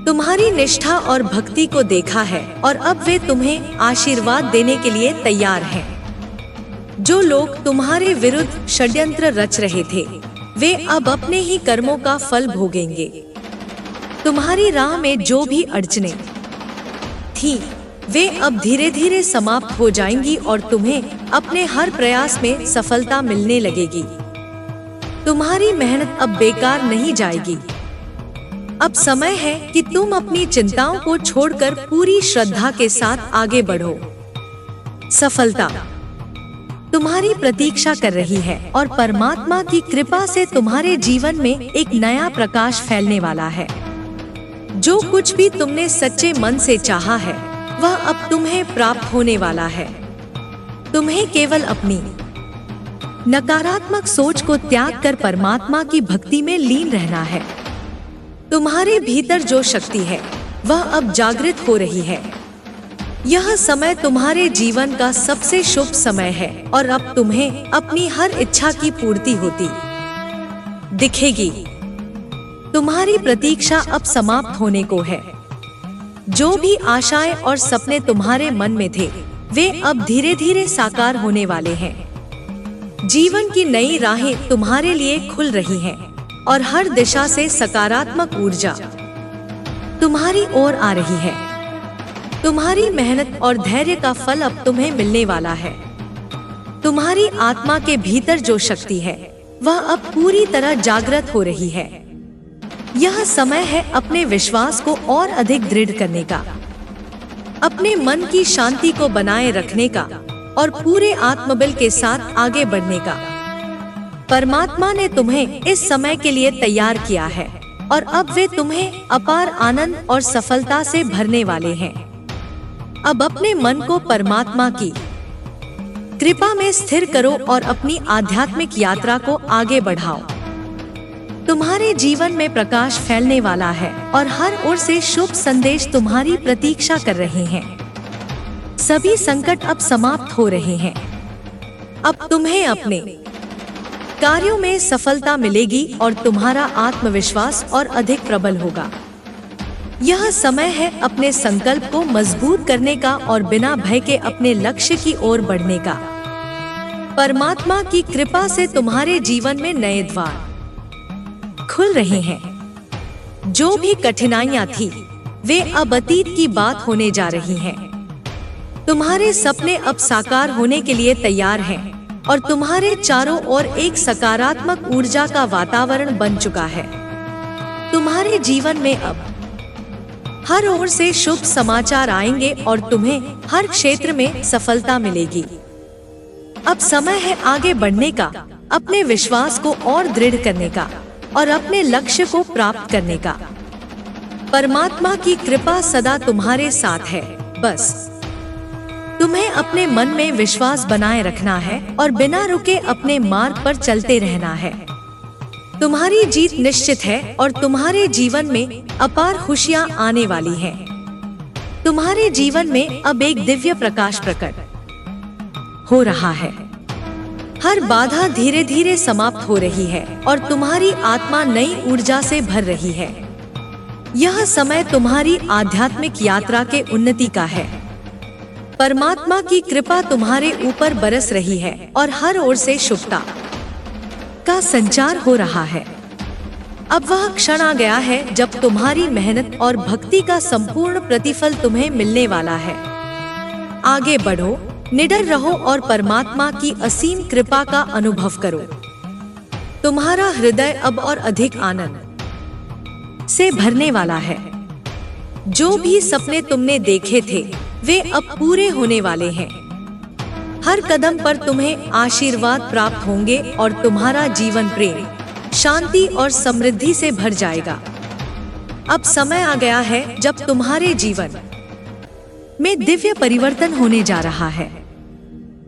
तुम्हारी निष्ठा और भक्ति को देखा है और अब वे तुम्हें आशीर्वाद देने के लिए तैयार हैं। जो लोग तुम्हारे विरुद्ध षड्यंत्र रच रहे थे, वे अब अपने ही कर्मों का फल भोगेंगे। तुम्हारी राह में जो भी अड़चनें थी, वे अब धीरे धीरे समाप्त हो जाएंगी और तुम्हें अपने हर प्रयास में सफलता मिलने लगेगी। तुम्हारी मेहनत अब बेकार नहीं जाएगी। अब समय है कि तुम अपनी चिंताओं को छोड़कर पूरी श्रद्धा के साथ आगे बढ़ो। सफलता तुम्हारी प्रतीक्षा कर रही है और परमात्मा की कृपा से तुम्हारे जीवन में एक नया प्रकाश फैलने वाला है। जो कुछ भी तुमने सच्चे मन से चाहा है, वह अब तुम्हें प्राप्त होने वाला है। तुम्हें केवल अपनी नकारात्मक सोच को त्याग कर परमात्मा की भक्ति में लीन रहना है। तुम्हारे भीतर जो शक्ति है, वह अब जागृत हो रही है। यह समय तुम्हारे जीवन का सबसे शुभ समय है और अब तुम्हें अपनी हर इच्छा की पूर्ति होती दिखेगी। तुम्हारी प्रतीक्षा अब समाप्त होने को है। जो भी आशाएं और सपने तुम्हारे मन में थे, वे अब धीरे धीरे साकार होने वाले हैं। जीवन की नई राहें तुम्हारे लिए खुल रही हैं और हर दिशा से सकारात्मक ऊर्जा तुम्हारी ओर आ रही है। तुम्हारी मेहनत और धैर्य का फल अब तुम्हें मिलने वाला है। तुम्हारी आत्मा के भीतर जो शक्ति है, वह अब पूरी तरह जागृत हो रही है। यह समय है अपने विश्वास को और अधिक दृढ़ करने का, अपने मन की शांति को बनाए रखने का और पूरे आत्मबल के साथ आगे बढ़ने का। परमात्मा ने तुम्हें इस समय के लिए तैयार किया है और अब वे तुम्हें अपार आनंद और सफलता से भरने वाले हैं। अब अपने मन को परमात्मा की कृपा में स्थिर करो और अपनी आध्यात्मिक यात्रा को आगे बढ़ाओ। तुम्हारे जीवन में प्रकाश फैलने वाला है और हर ओर से शुभ संदेश तुम्हारी प्रतीक्षा कर रहे हैं। सभी संकट अब समाप्त हो रहे हैं। अब तुम्हें अपने कार्यों में सफलता मिलेगी और तुम्हारा आत्मविश्वास और अधिक प्रबल होगा। यह समय है अपने संकल्प को मजबूत करने का और बिना भय के अपने लक्ष्य की ओर बढ़ने का। परमात्मा की कृपा से तुम्हारे जीवन में नए द्वार खुल रहे हैं। जो भी कठिनाइयां थी वे अब अतीत की बात होने जा रही हैं। तुम्हारे सपने अब साकार होने के लिए तैयार हैं और तुम्हारे चारों ओर एक सकारात्मक ऊर्जा का वातावरण बन चुका है। तुम्हारे जीवन में अब हर ओर से शुभ समाचार आएंगे और तुम्हें हर क्षेत्र में सफलता मिलेगी। अब समय है आगे बढ़ने का, अपने विश्वास को और दृढ़ करने का और अपने लक्ष्य को प्राप्त करने का। परमात्मा की कृपा सदा तुम्हारे साथ है। बस तुम्हें अपने मन में विश्वास बनाए रखना है और बिना रुके अपने मार्ग पर चलते रहना है। तुम्हारी जीत निश्चित है और तुम्हारे जीवन में अपार खुशियां आने वाली हैं। तुम्हारे जीवन में अब एक दिव्य प्रकाश प्रकट हो रहा है। हर बाधा धीरे धीरे समाप्त हो रही है और तुम्हारी आत्मा नई ऊर्जा से भर रही है। यह समय तुम्हारी आध्यात्मिक यात्रा के उन्नति का है। परमात्मा की कृपा तुम्हारे ऊपर बरस रही है और हर ओर से शुभता का संचार हो रहा है। अब वह क्षण आ गया है जब तुम्हारी मेहनत और भक्ति का संपूर्ण प्रतिफल तुम्हें मिलने वाला है। आगे बढ़ो, निडर रहो और परमात्मा की असीम कृपा का अनुभव करो। तुम्हारा हृदय अब और अधिक आनंद से भरने वाला है। जो भी सपने तुमने देखे थे वे अब पूरे होने वाले हैं। हर कदम पर तुम्हें आशीर्वाद प्राप्त होंगे और तुम्हारा जीवन प्रेम, शांति और समृद्धि से भर जाएगा। अब समय आ गया है जब तुम्हारे जीवन में दिव्य परिवर्तन होने जा रहा है।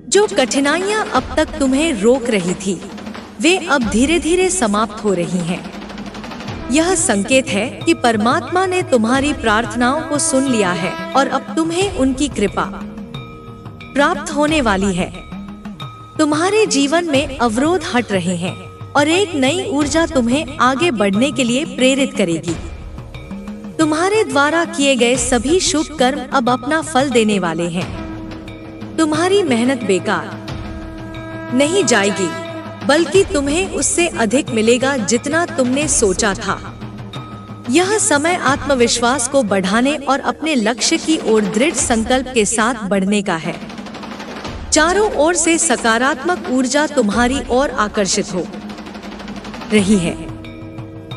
जो कठिनाइयां अब तक तुम्हें रोक रही थी वे अब धीरे धीरे समाप्त हो रही हैं। यह संकेत है कि परमात्मा ने तुम्हारी प्रार्थनाओं को सुन लिया है और अब तुम्हें उनकी कृपा प्राप्त होने वाली है। तुम्हारे जीवन में अवरोध हट रहे हैं और एक नई ऊर्जा तुम्हें आगे बढ़ने के लिए प्रेरित करेगी। तुम्हारे द्वारा किए गए सभी शुभ कर्म अब अपना फल देने वाले हैं। तुम्हारी मेहनत बेकार नहीं जाएगी, बल्कि तुम्हें उससे अधिक मिलेगा जितना तुमने सोचा था। यह समय आत्मविश्वास को बढ़ाने और अपने लक्ष्य की ओर दृढ़ संकल्प के साथ बढ़ने का है। चारों ओर से सकारात्मक ऊर्जा तुम्हारी ओर आकर्षित हो रही है।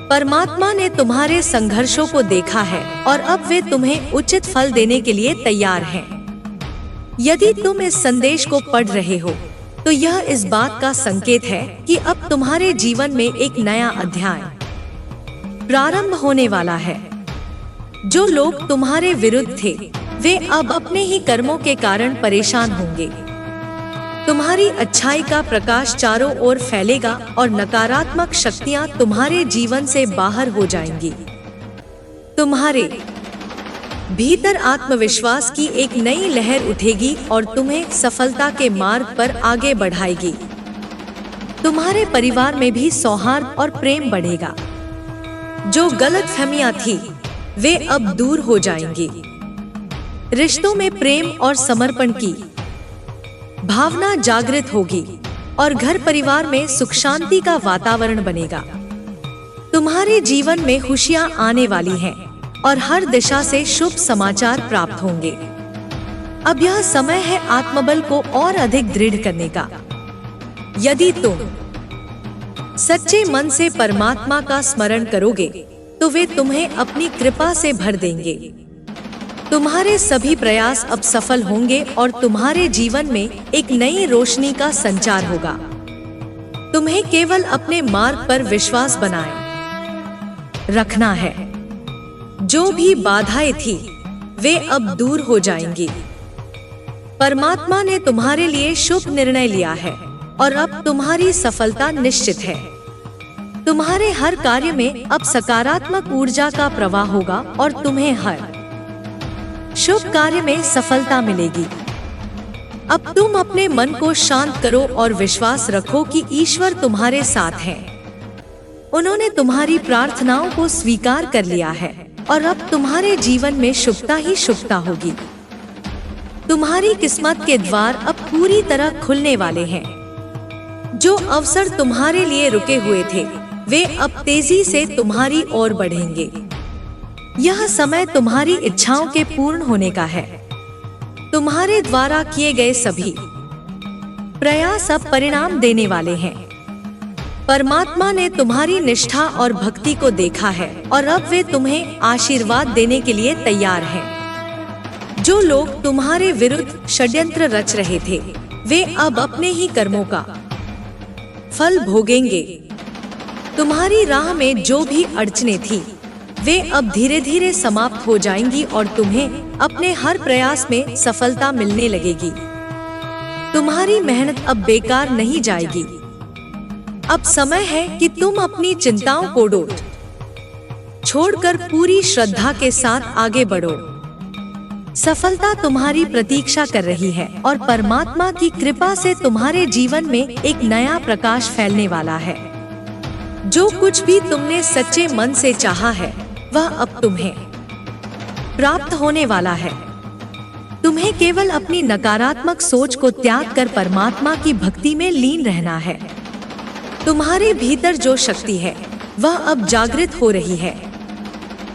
परमात्मा ने तुम्हारे संघर्षों को देखा है और अब वे तुम्हें उचित फल देने के लिए तैयार हैं। यदि तुम इस संदेश को पढ़ रहे हो तो यह इस बात का संकेत है कि अब तुम्हारे जीवन में एक नया अध्याय प्रारंभ होने वाला है। जो लोग तुम्हारे विरुद्ध थे वे अब अपने ही कर्मों के कारण परेशान होंगे। तुम्हारी अच्छाई का प्रकाश चारों ओर फैलेगा और नकारात्मक शक्तियां तुम्हारे जीवन से बाहर हो जाएंगी। तुम्हारे भीतर आत्मविश्वास की एक नई लहर उठेगी और तुम्हें सफलता के मार्ग पर आगे बढ़ाएगी। तुम्हारे परिवार में भी सौहार्द और प्रेम बढ़ेगा। जो गलतफहमियां थी वे अब दूर हो जाएंगी। रिश्तों में प्रेम और समर्पण की भावना जागृत होगी और घर परिवार में सुख शांति का वातावरण बनेगा। तुम्हारे जीवन में खुशियां आने वाली हैं और हर दिशा से शुभ समाचार प्राप्त होंगे। अब यह समय है आत्मबल को और अधिक दृढ़ करने का। यदि तुम सच्चे मन से परमात्मा का स्मरण करोगे तो वे तुम्हें अपनी कृपा से भर देंगे। तुम्हारे सभी प्रयास अब सफल होंगे और तुम्हारे जीवन में एक नई रोशनी का संचार होगा। तुम्हें केवल अपने मार्ग पर विश्वास बनाए रखना है। जो भी बाधाएं थी वे अब दूर हो जाएंगी। परमात्मा ने तुम्हारे लिए शुभ निर्णय लिया है और अब तुम्हारी सफलता निश्चित है। तुम्हारे हर कार्य में अब सकारात्मक ऊर्जा का प्रवाह होगा और तुम्हें हर शुभ कार्य में सफलता मिलेगी। अब तुम अपने मन को शांत करो और विश्वास रखो कि ईश्वर तुम्हारे साथ है। उन्होंने तुम्हारी प्रार्थनाओं को स्वीकार कर लिया है और अब तुम्हारे जीवन में शुभता ही शुभता होगी। तुम्हारी किस्मत के द्वार अब पूरी तरह खुलने वाले हैं। जो अवसर तुम्हारे लिए रुके हुए थे वे अब तेजी से तुम्हारी ओर बढ़ेंगे। यह समय तुम्हारी इच्छाओं के पूर्ण होने का है। तुम्हारे द्वारा किए गए सभी प्रयास अब परिणाम देने वाले हैं। परमात्मा ने तुम्हारी निष्ठा और भक्ति को देखा है और अब वे तुम्हें आशीर्वाद देने के लिए तैयार हैं। जो लोग तुम्हारे विरुद्ध षड्यंत्र रच रहे थे वे अब अपने ही कर्मों का फल भोगेंगे। तुम्हारी राह में जो भी अड़चनें थी वे अब धीरे धीरे समाप्त हो जाएंगी और तुम्हें अपने हर प्रयास में सफलता मिलने लगेगी। तुम्हारी मेहनत अब बेकार नहीं जाएगी। अब समय है कि तुम अपनी चिंताओं को छोड़कर पूरी श्रद्धा के साथ आगे बढ़ो। सफलता तुम्हारी प्रतीक्षा कर रही है और परमात्मा की कृपा से तुम्हारे जीवन में एक नया प्रकाश फैलने वाला है। जो कुछ भी तुमने सच्चे मन से चाहा है वह अब तुम्हें प्राप्त होने वाला है। तुम्हें केवल अपनी नकारात्मक सोच को त्याग कर परमात्मा की भक्ति में लीन रहना है। तुम्हारे भीतर जो शक्ति है वह अब जागृत हो रही है।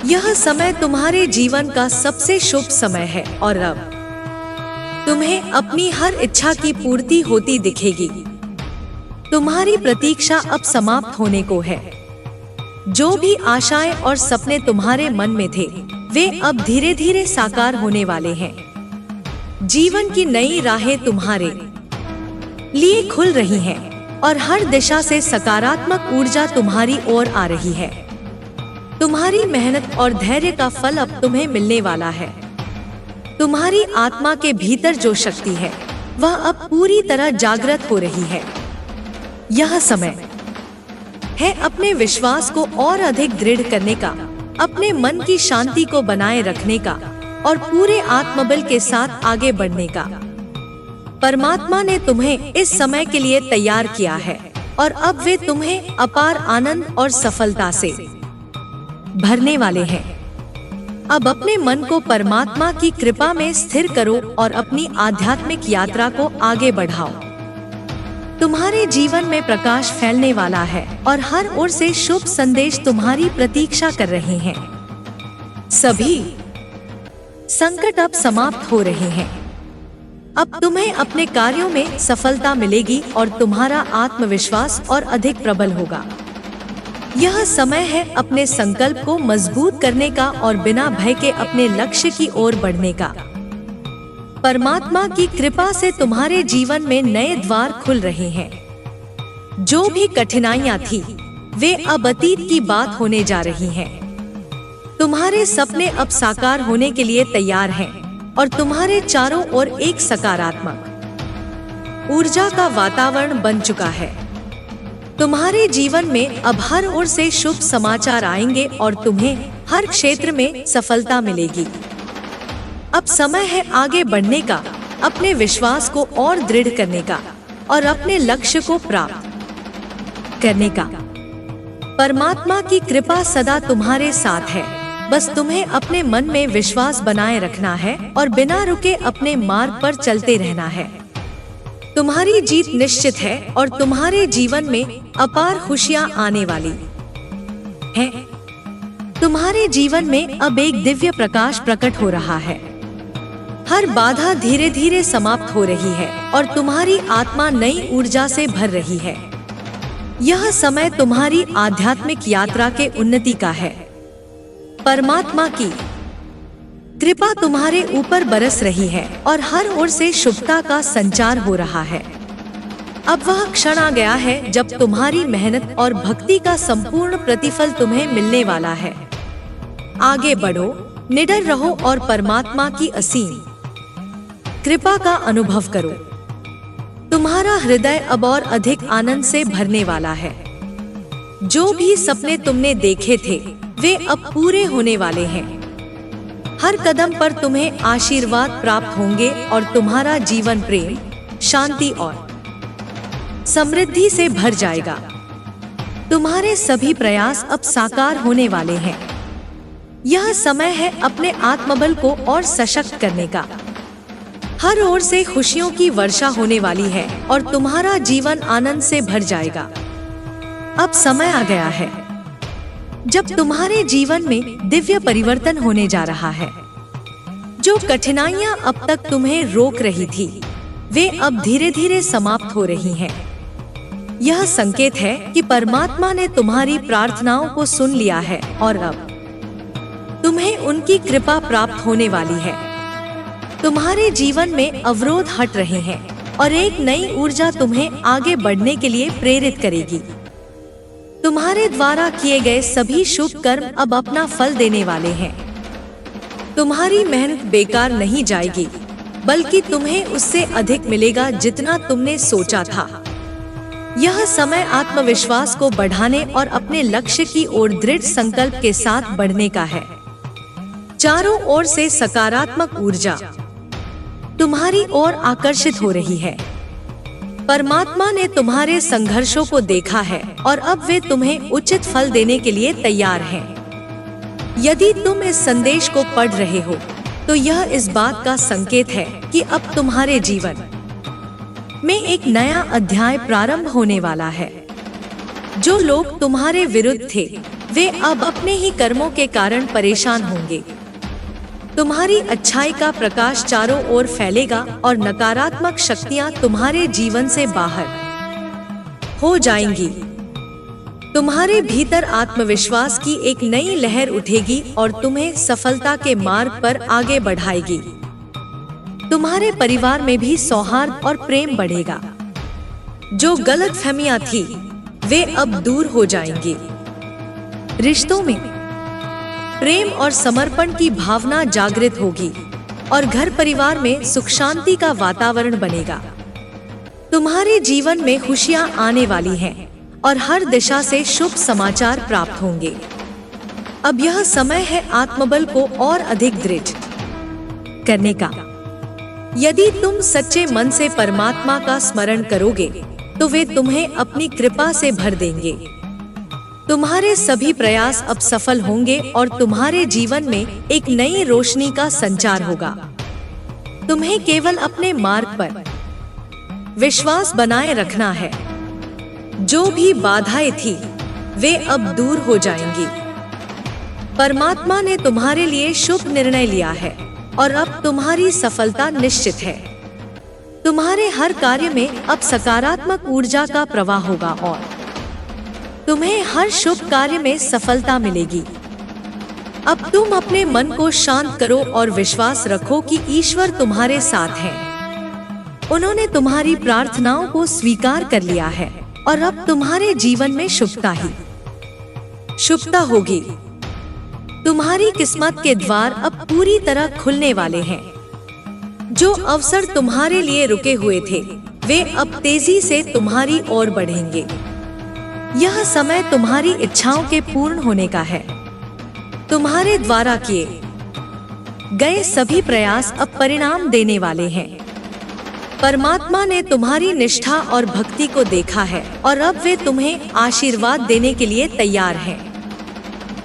यह समय तुम्हारे जीवन का सबसे शुभ समय है और अब तुम्हें अपनी हर इच्छा की पूर्ति होती दिखेगी। तुम्हारी प्रतीक्षा अब समाप्त होने को है। जो भी आशाएं और सपने तुम्हारे मन में थे वे अब धीरे धीरे साकार होने वाले हैं। जीवन की नई राहें तुम्हारे लिए खुल रही हैं और हर दिशा से सकारात्मक ऊर्जा तुम्हारी ओर आ रही है। तुम्हारी मेहनत और धैर्य का फल अब तुम्हें मिलने वाला है। तुम्हारी आत्मा के भीतर जो शक्ति है वह अब पूरी तरह जागृत हो रही है। यह समय है अपने विश्वास को और अधिक दृढ़ करने का, अपने मन की शांति को बनाए रखने का और पूरे आत्मबल के साथ आगे बढ़ने का। परमात्मा ने तुम्हें इस समय के लिए तैयार किया है और अब वे तुम्हें अपार आनंद और सफलता से भरने वाले हैं। अब अपने मन को परमात्मा की कृपा में स्थिर करो और अपनी आध्यात्मिक यात्रा को आगे बढ़ाओ। तुम्हारे जीवन में प्रकाश फैलने वाला है और हर ओर से शुभ संदेश तुम्हारी प्रतीक्षा कर रहे हैं। सभी संकट अब समाप्त हो रहे हैं। अब तुम्हें अपने कार्यों में सफलता मिलेगी और तुम्हारा आत्मविश्वास और अधिक प्रबल होगा। यह समय है अपने संकल्प को मजबूत करने का और बिना भय के अपने लक्ष्य की ओर बढ़ने का। परमात्मा की कृपा से तुम्हारे जीवन में नए द्वार खुल रहे हैं। जो भी कठिनाइयां थी वे अब अतीत की बात होने जा रही हैं। तुम्हारे सपने अब साकार होने के लिए तैयार हैं और तुम्हारे चारों ओर एक सकारात्मक ऊर्जा का वातावरण बन चुका है। तुम्हारे जीवन में अब हर ओर से शुभ समाचार आएंगे और तुम्हें हर क्षेत्र में सफलता मिलेगी। अब समय है आगे बढ़ने का, अपने विश्वास को और दृढ़ करने का और अपने लक्ष्य को प्राप्त करने का। परमात्मा की कृपा सदा तुम्हारे साथ है। बस तुम्हें अपने मन में विश्वास बनाए रखना है और बिना रुके अपने मार्ग पर चलते रहना है। तुम्हारी जीत निश्चित है और तुम्हारे जीवन में अपार खुशियां आने वाली हैं। तुम्हारे जीवन में अब एक दिव्य प्रकाश प्रकट हो रहा है। हर बाधा धीरे धीरे समाप्त हो रही है और तुम्हारी आत्मा नई ऊर्जा से भर रही है। यह समय तुम्हारी आध्यात्मिक यात्रा के उन्नति का है। परमात्मा की कृपा तुम्हारे ऊपर बरस रही है और हर ओर से शुभता का संचार हो रहा है। अब वह क्षण आ गया है जब तुम्हारी मेहनत और भक्ति का संपूर्ण प्रतिफल तुम्हें मिलने वाला है। आगे बढ़ो, निडर रहो और परमात्मा की असीम कृपा का अनुभव करो। तुम्हारा हृदय अब और अधिक आनंद से भरने वाला है। जो भी सपने तुमने देखे थे वे अब पूरे होने वाले हैं। हर कदम पर तुम्हें आशीर्वाद प्राप्त होंगे और तुम्हारा जीवन प्रेम, शांति और समृद्धि से भर जाएगा। तुम्हारे सभी प्रयास अब साकार होने वाले हैं। यह समय है अपने आत्मबल को और सशक्त करने का। हर ओर से खुशियों की वर्षा होने वाली है और तुम्हारा जीवन आनंद से भर जाएगा। अब समय आ गया है जब तुम्हारे जीवन में दिव्य परिवर्तन होने जा रहा है। जो कठिनाइयां अब तक तुम्हें रोक रही थी वे अब धीरे धीरे समाप्त हो रही हैं। यह संकेत है कि परमात्मा ने तुम्हारी प्रार्थनाओं को सुन लिया है और अब तुम्हें उनकी कृपा प्राप्त होने वाली है। तुम्हारे जीवन में अवरोध हट रहे हैं और एक नई ऊर्जा तुम्हें आगे बढ़ने के लिए प्रेरित करेगी। तुम्हारे द्वारा किए गए सभी शुभ कर्म अब अपना फल देने वाले हैं। तुम्हारी मेहनत बेकार नहीं जाएगी, बल्कि तुम्हें उससे अधिक मिलेगा जितना तुमने सोचा था। यह समय आत्मविश्वास को बढ़ाने और अपने लक्ष्य की ओर दृढ़ संकल्प के साथ बढ़ने का है। चारों ओर से सकारात्मक ऊर्जा तुम्हारी ओर आकर्षित हो रही है। परमात्मा ने तुम्हारे संघर्षों को देखा है और अब वे तुम्हें उचित फल देने के लिए तैयार हैं। यदि तुम इस संदेश को पढ़ रहे हो तो यह इस बात का संकेत है कि अब तुम्हारे जीवन में एक नया अध्याय प्रारंभ होने वाला है। जो लोग तुम्हारे विरुद्ध थे वे अब अपने ही कर्मों के कारण परेशान होंगे। तुम्हारी अच्छाई का प्रकाश चारों ओर फैलेगा और नकारात्मक शक्तियां तुम्हारे जीवन से बाहर हो जाएंगी। तुम्हारे भीतर आत्मविश्वास की एक नई लहर उठेगी और तुम्हें सफलता के मार्ग पर आगे बढ़ाएगी। तुम्हारे परिवार में भी सौहार्द और प्रेम बढ़ेगा। जो गलतफहमियां थी वे अब दूर हो जाएंगी। रिश्तों में प्रेम और समर्पण की भावना जागृत होगी और घर परिवार में सुख शांति का वातावरण बनेगा। तुम्हारे जीवन में खुशियां आने वाली हैं और हर दिशा से शुभ समाचार प्राप्त होंगे। अब यह समय है आत्मबल को और अधिक दृढ़ करने का। यदि तुम सच्चे मन से परमात्मा का स्मरण करोगे तो वे तुम्हें अपनी कृपा से भर देंगे। तुम्हारे सभी प्रयास अब सफल होंगे और तुम्हारे जीवन में एक नई रोशनी का संचार होगा। तुम्हें केवल अपने मार्ग पर विश्वास बनाए रखना है। जो भी बाधाएं थी वे अब दूर हो जाएंगी। परमात्मा ने तुम्हारे लिए शुभ निर्णय लिया है और अब तुम्हारी सफलता निश्चित है। तुम्हारे हर कार्य में अब सकारात्मक ऊर्जा का प्रवाह होगा और तुम्हें हर शुभ कार्य में सफलता मिलेगी। अब तुम अपने मन को शांत करो और विश्वास रखो कि ईश्वर तुम्हारे साथ है। उन्होंने तुम्हारी प्रार्थनाओं को स्वीकार कर लिया है और अब तुम्हारे जीवन में शुभता होगी। तुम्हारी किस्मत के द्वार अब पूरी तरह खुलने वाले हैं। जो अवसर तुम्हारे लिए रुके हुए थे वे अब तेजी से तुम्हारी ओर बढ़ेंगे। यह समय तुम्हारी इच्छाओं के पूर्ण होने का है। तुम्हारे द्वारा किए गए सभी प्रयास अब परिणाम देने वाले हैं। परमात्मा ने तुम्हारी निष्ठा और भक्ति को देखा है और अब वे तुम्हें आशीर्वाद देने के लिए तैयार हैं।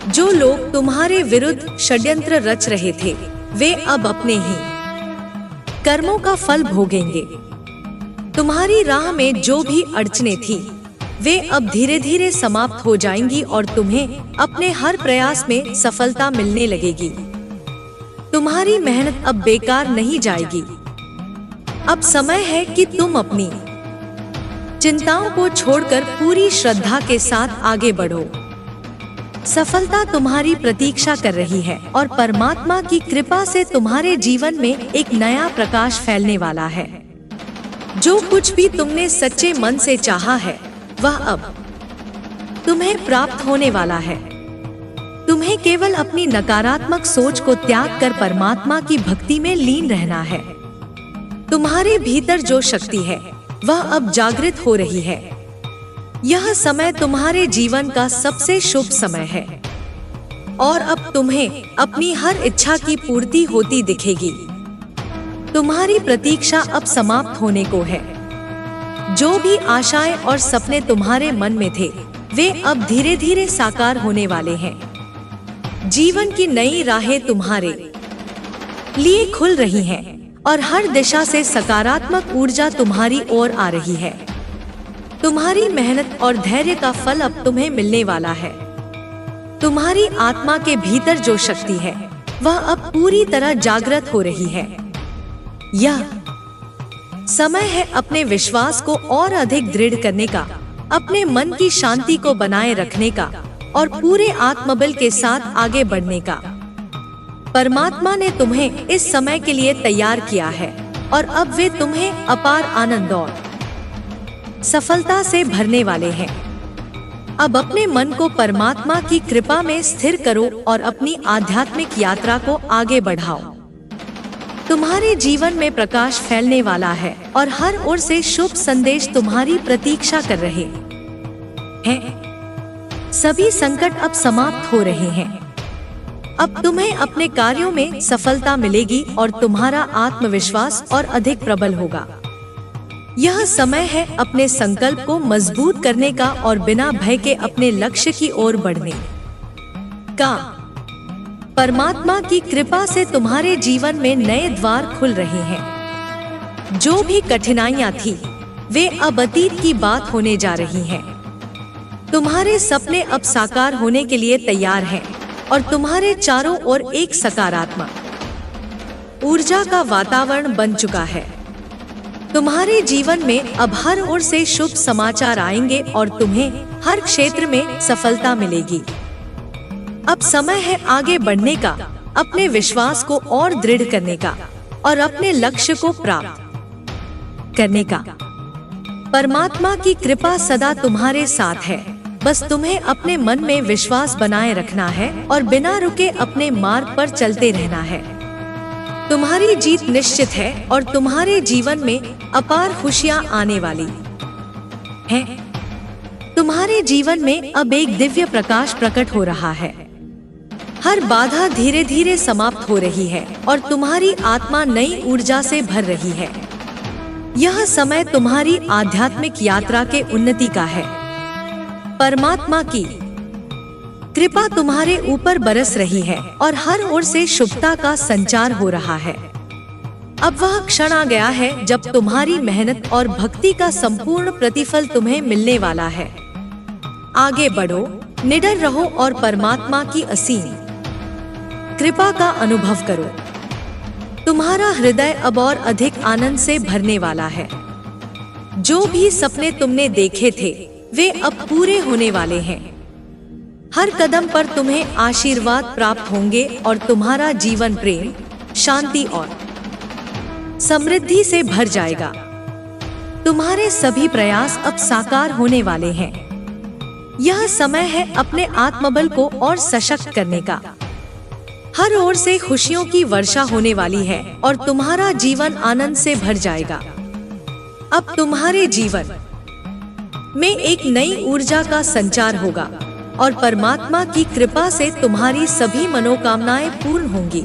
जो लोग तुम्हारे विरुद्ध षड्यंत्र रच रहे थे वे अब अपने ही कर्मों का फल भोगेंगे। तुम्हारी राह में जो भी अड़चनें थी वे अब धीरे धीरे समाप्त हो जाएंगी और तुम्हें अपने हर प्रयास में सफलता मिलने लगेगी। तुम्हारी मेहनत अब बेकार नहीं जाएगी। अब समय है कि तुम अपनी चिंताओं को छोड़कर पूरी श्रद्धा के साथ आगे बढ़ो। सफलता तुम्हारी प्रतीक्षा कर रही है और परमात्मा की कृपा से तुम्हारे जीवन में एक नया प्रकाश फैलने वाला है। जो कुछ भी तुमने सच्चे मन से चाहा है वह अब तुम्हें प्राप्त होने वाला है। तुम्हें केवल अपनी नकारात्मक सोच को त्याग कर परमात्मा की भक्ति में लीन रहना है। तुम्हारे भीतर जो शक्ति है वह अब जागृत हो रही है। यह समय तुम्हारे जीवन का सबसे शुभ समय है और अब तुम्हें अपनी हर इच्छा की पूर्ति होती दिखेगी। तुम्हारी प्रतीक्षा अब समाप्त होने को है। जो भी आशाएं और सपने तुम्हारे मन में थे वे अब धीरे धीरे साकार होने वाले हैं। जीवन की नई राहें तुम्हारे लिए खुल रही हैं और हर दिशा से सकारात्मक ऊर्जा तुम्हारी ओर आ रही है। तुम्हारी मेहनत और धैर्य का फल अब तुम्हें मिलने वाला है। तुम्हारी आत्मा के भीतर जो शक्ति है वह अब पूरी तरह जागृत हो रही है। यह समय है अपने विश्वास को और अधिक दृढ़ करने का, अपने मन की शांति को बनाए रखने का और पूरे आत्मबल के साथ आगे बढ़ने का। परमात्मा ने तुम्हें इस समय के लिए तैयार किया है और अब वे तुम्हें अपार आनंद और सफलता से भरने वाले हैं। अब अपने मन को परमात्मा की कृपा में स्थिर करो और अपनी आध्यात्मिक यात्रा को आगे बढ़ाओ। तुम्हारे जीवन में प्रकाश फैलने वाला है और हर ओर से शुभ संदेश तुम्हारी प्रतीक्षा कर रहे हैं। सभी संकट अब समाप्त हो रहे हैं। अब तुम्हें अपने कार्यों में सफलता मिलेगी और तुम्हारा आत्मविश्वास और अधिक प्रबल होगा। यह समय है अपने संकल्प को मजबूत करने का और बिना भय के अपने लक्ष्य की ओर बढ़ने का। परमात्मा की कृपा से तुम्हारे जीवन में नए द्वार खुल रहे हैं। जो भी कठिनाइयां थी वे अब अतीत की बात होने जा रही हैं। तुम्हारे सपने अब साकार होने के लिए तैयार हैं और तुम्हारे चारों ओर एक सकारात्मक ऊर्जा का वातावरण बन चुका है। तुम्हारे जीवन में अब हर ओर से शुभ समाचार आएंगे और तुम्हें हर क्षेत्र में सफलता मिलेगी। अब समय है आगे बढ़ने का, अपने विश्वास को और दृढ़ करने का और अपने लक्ष्य को प्राप्त करने का। परमात्मा की कृपा सदा तुम्हारे साथ है। बस तुम्हें अपने मन में विश्वास बनाए रखना है और बिना रुके अपने मार्ग पर चलते रहना है। तुम्हारी जीत निश्चित है और तुम्हारे जीवन में अपार खुशियां आने वाली हैं। तुम्हारे जीवन में अब एक दिव्य प्रकाश प्रकट हो रहा है। हर बाधा धीरे धीरे समाप्त हो रही है और तुम्हारी आत्मा नई ऊर्जा से भर रही है। यह समय तुम्हारी आध्यात्मिक यात्रा के उन्नति का है। परमात्मा की कृपा तुम्हारे ऊपर बरस रही है और हर ओर से शुभता का संचार हो रहा है। अब वह क्षण आ गया है जब तुम्हारी मेहनत और भक्ति का संपूर्ण प्रतिफल तुम्हें मिलने वाला है। आगे बढ़ो, निडर रहो और परमात्मा की असीम कृपा का अनुभव करो। तुम्हारा हृदय अब और अधिक आनंद से भरने वाला है। जो भी सपने तुमने देखे थे वे अब पूरे होने वाले हैं। हर कदम पर तुम्हें आशीर्वाद प्राप्त होंगे और तुम्हारा जीवन प्रेम, शांति और समृद्धि से भर जाएगा। तुम्हारे सभी प्रयास अब साकार होने वाले हैं। यह समय है अपने आत्मबल को और सशक्त करने का। हर ओर से खुशियों की वर्षा होने वाली है और तुम्हारा जीवन आनंद से भर जाएगा। अब तुम्हारे जीवन में एक नई ऊर्जा का संचार होगा और परमात्मा की कृपा से तुम्हारी सभी मनोकामनाएं पूर्ण होंगी।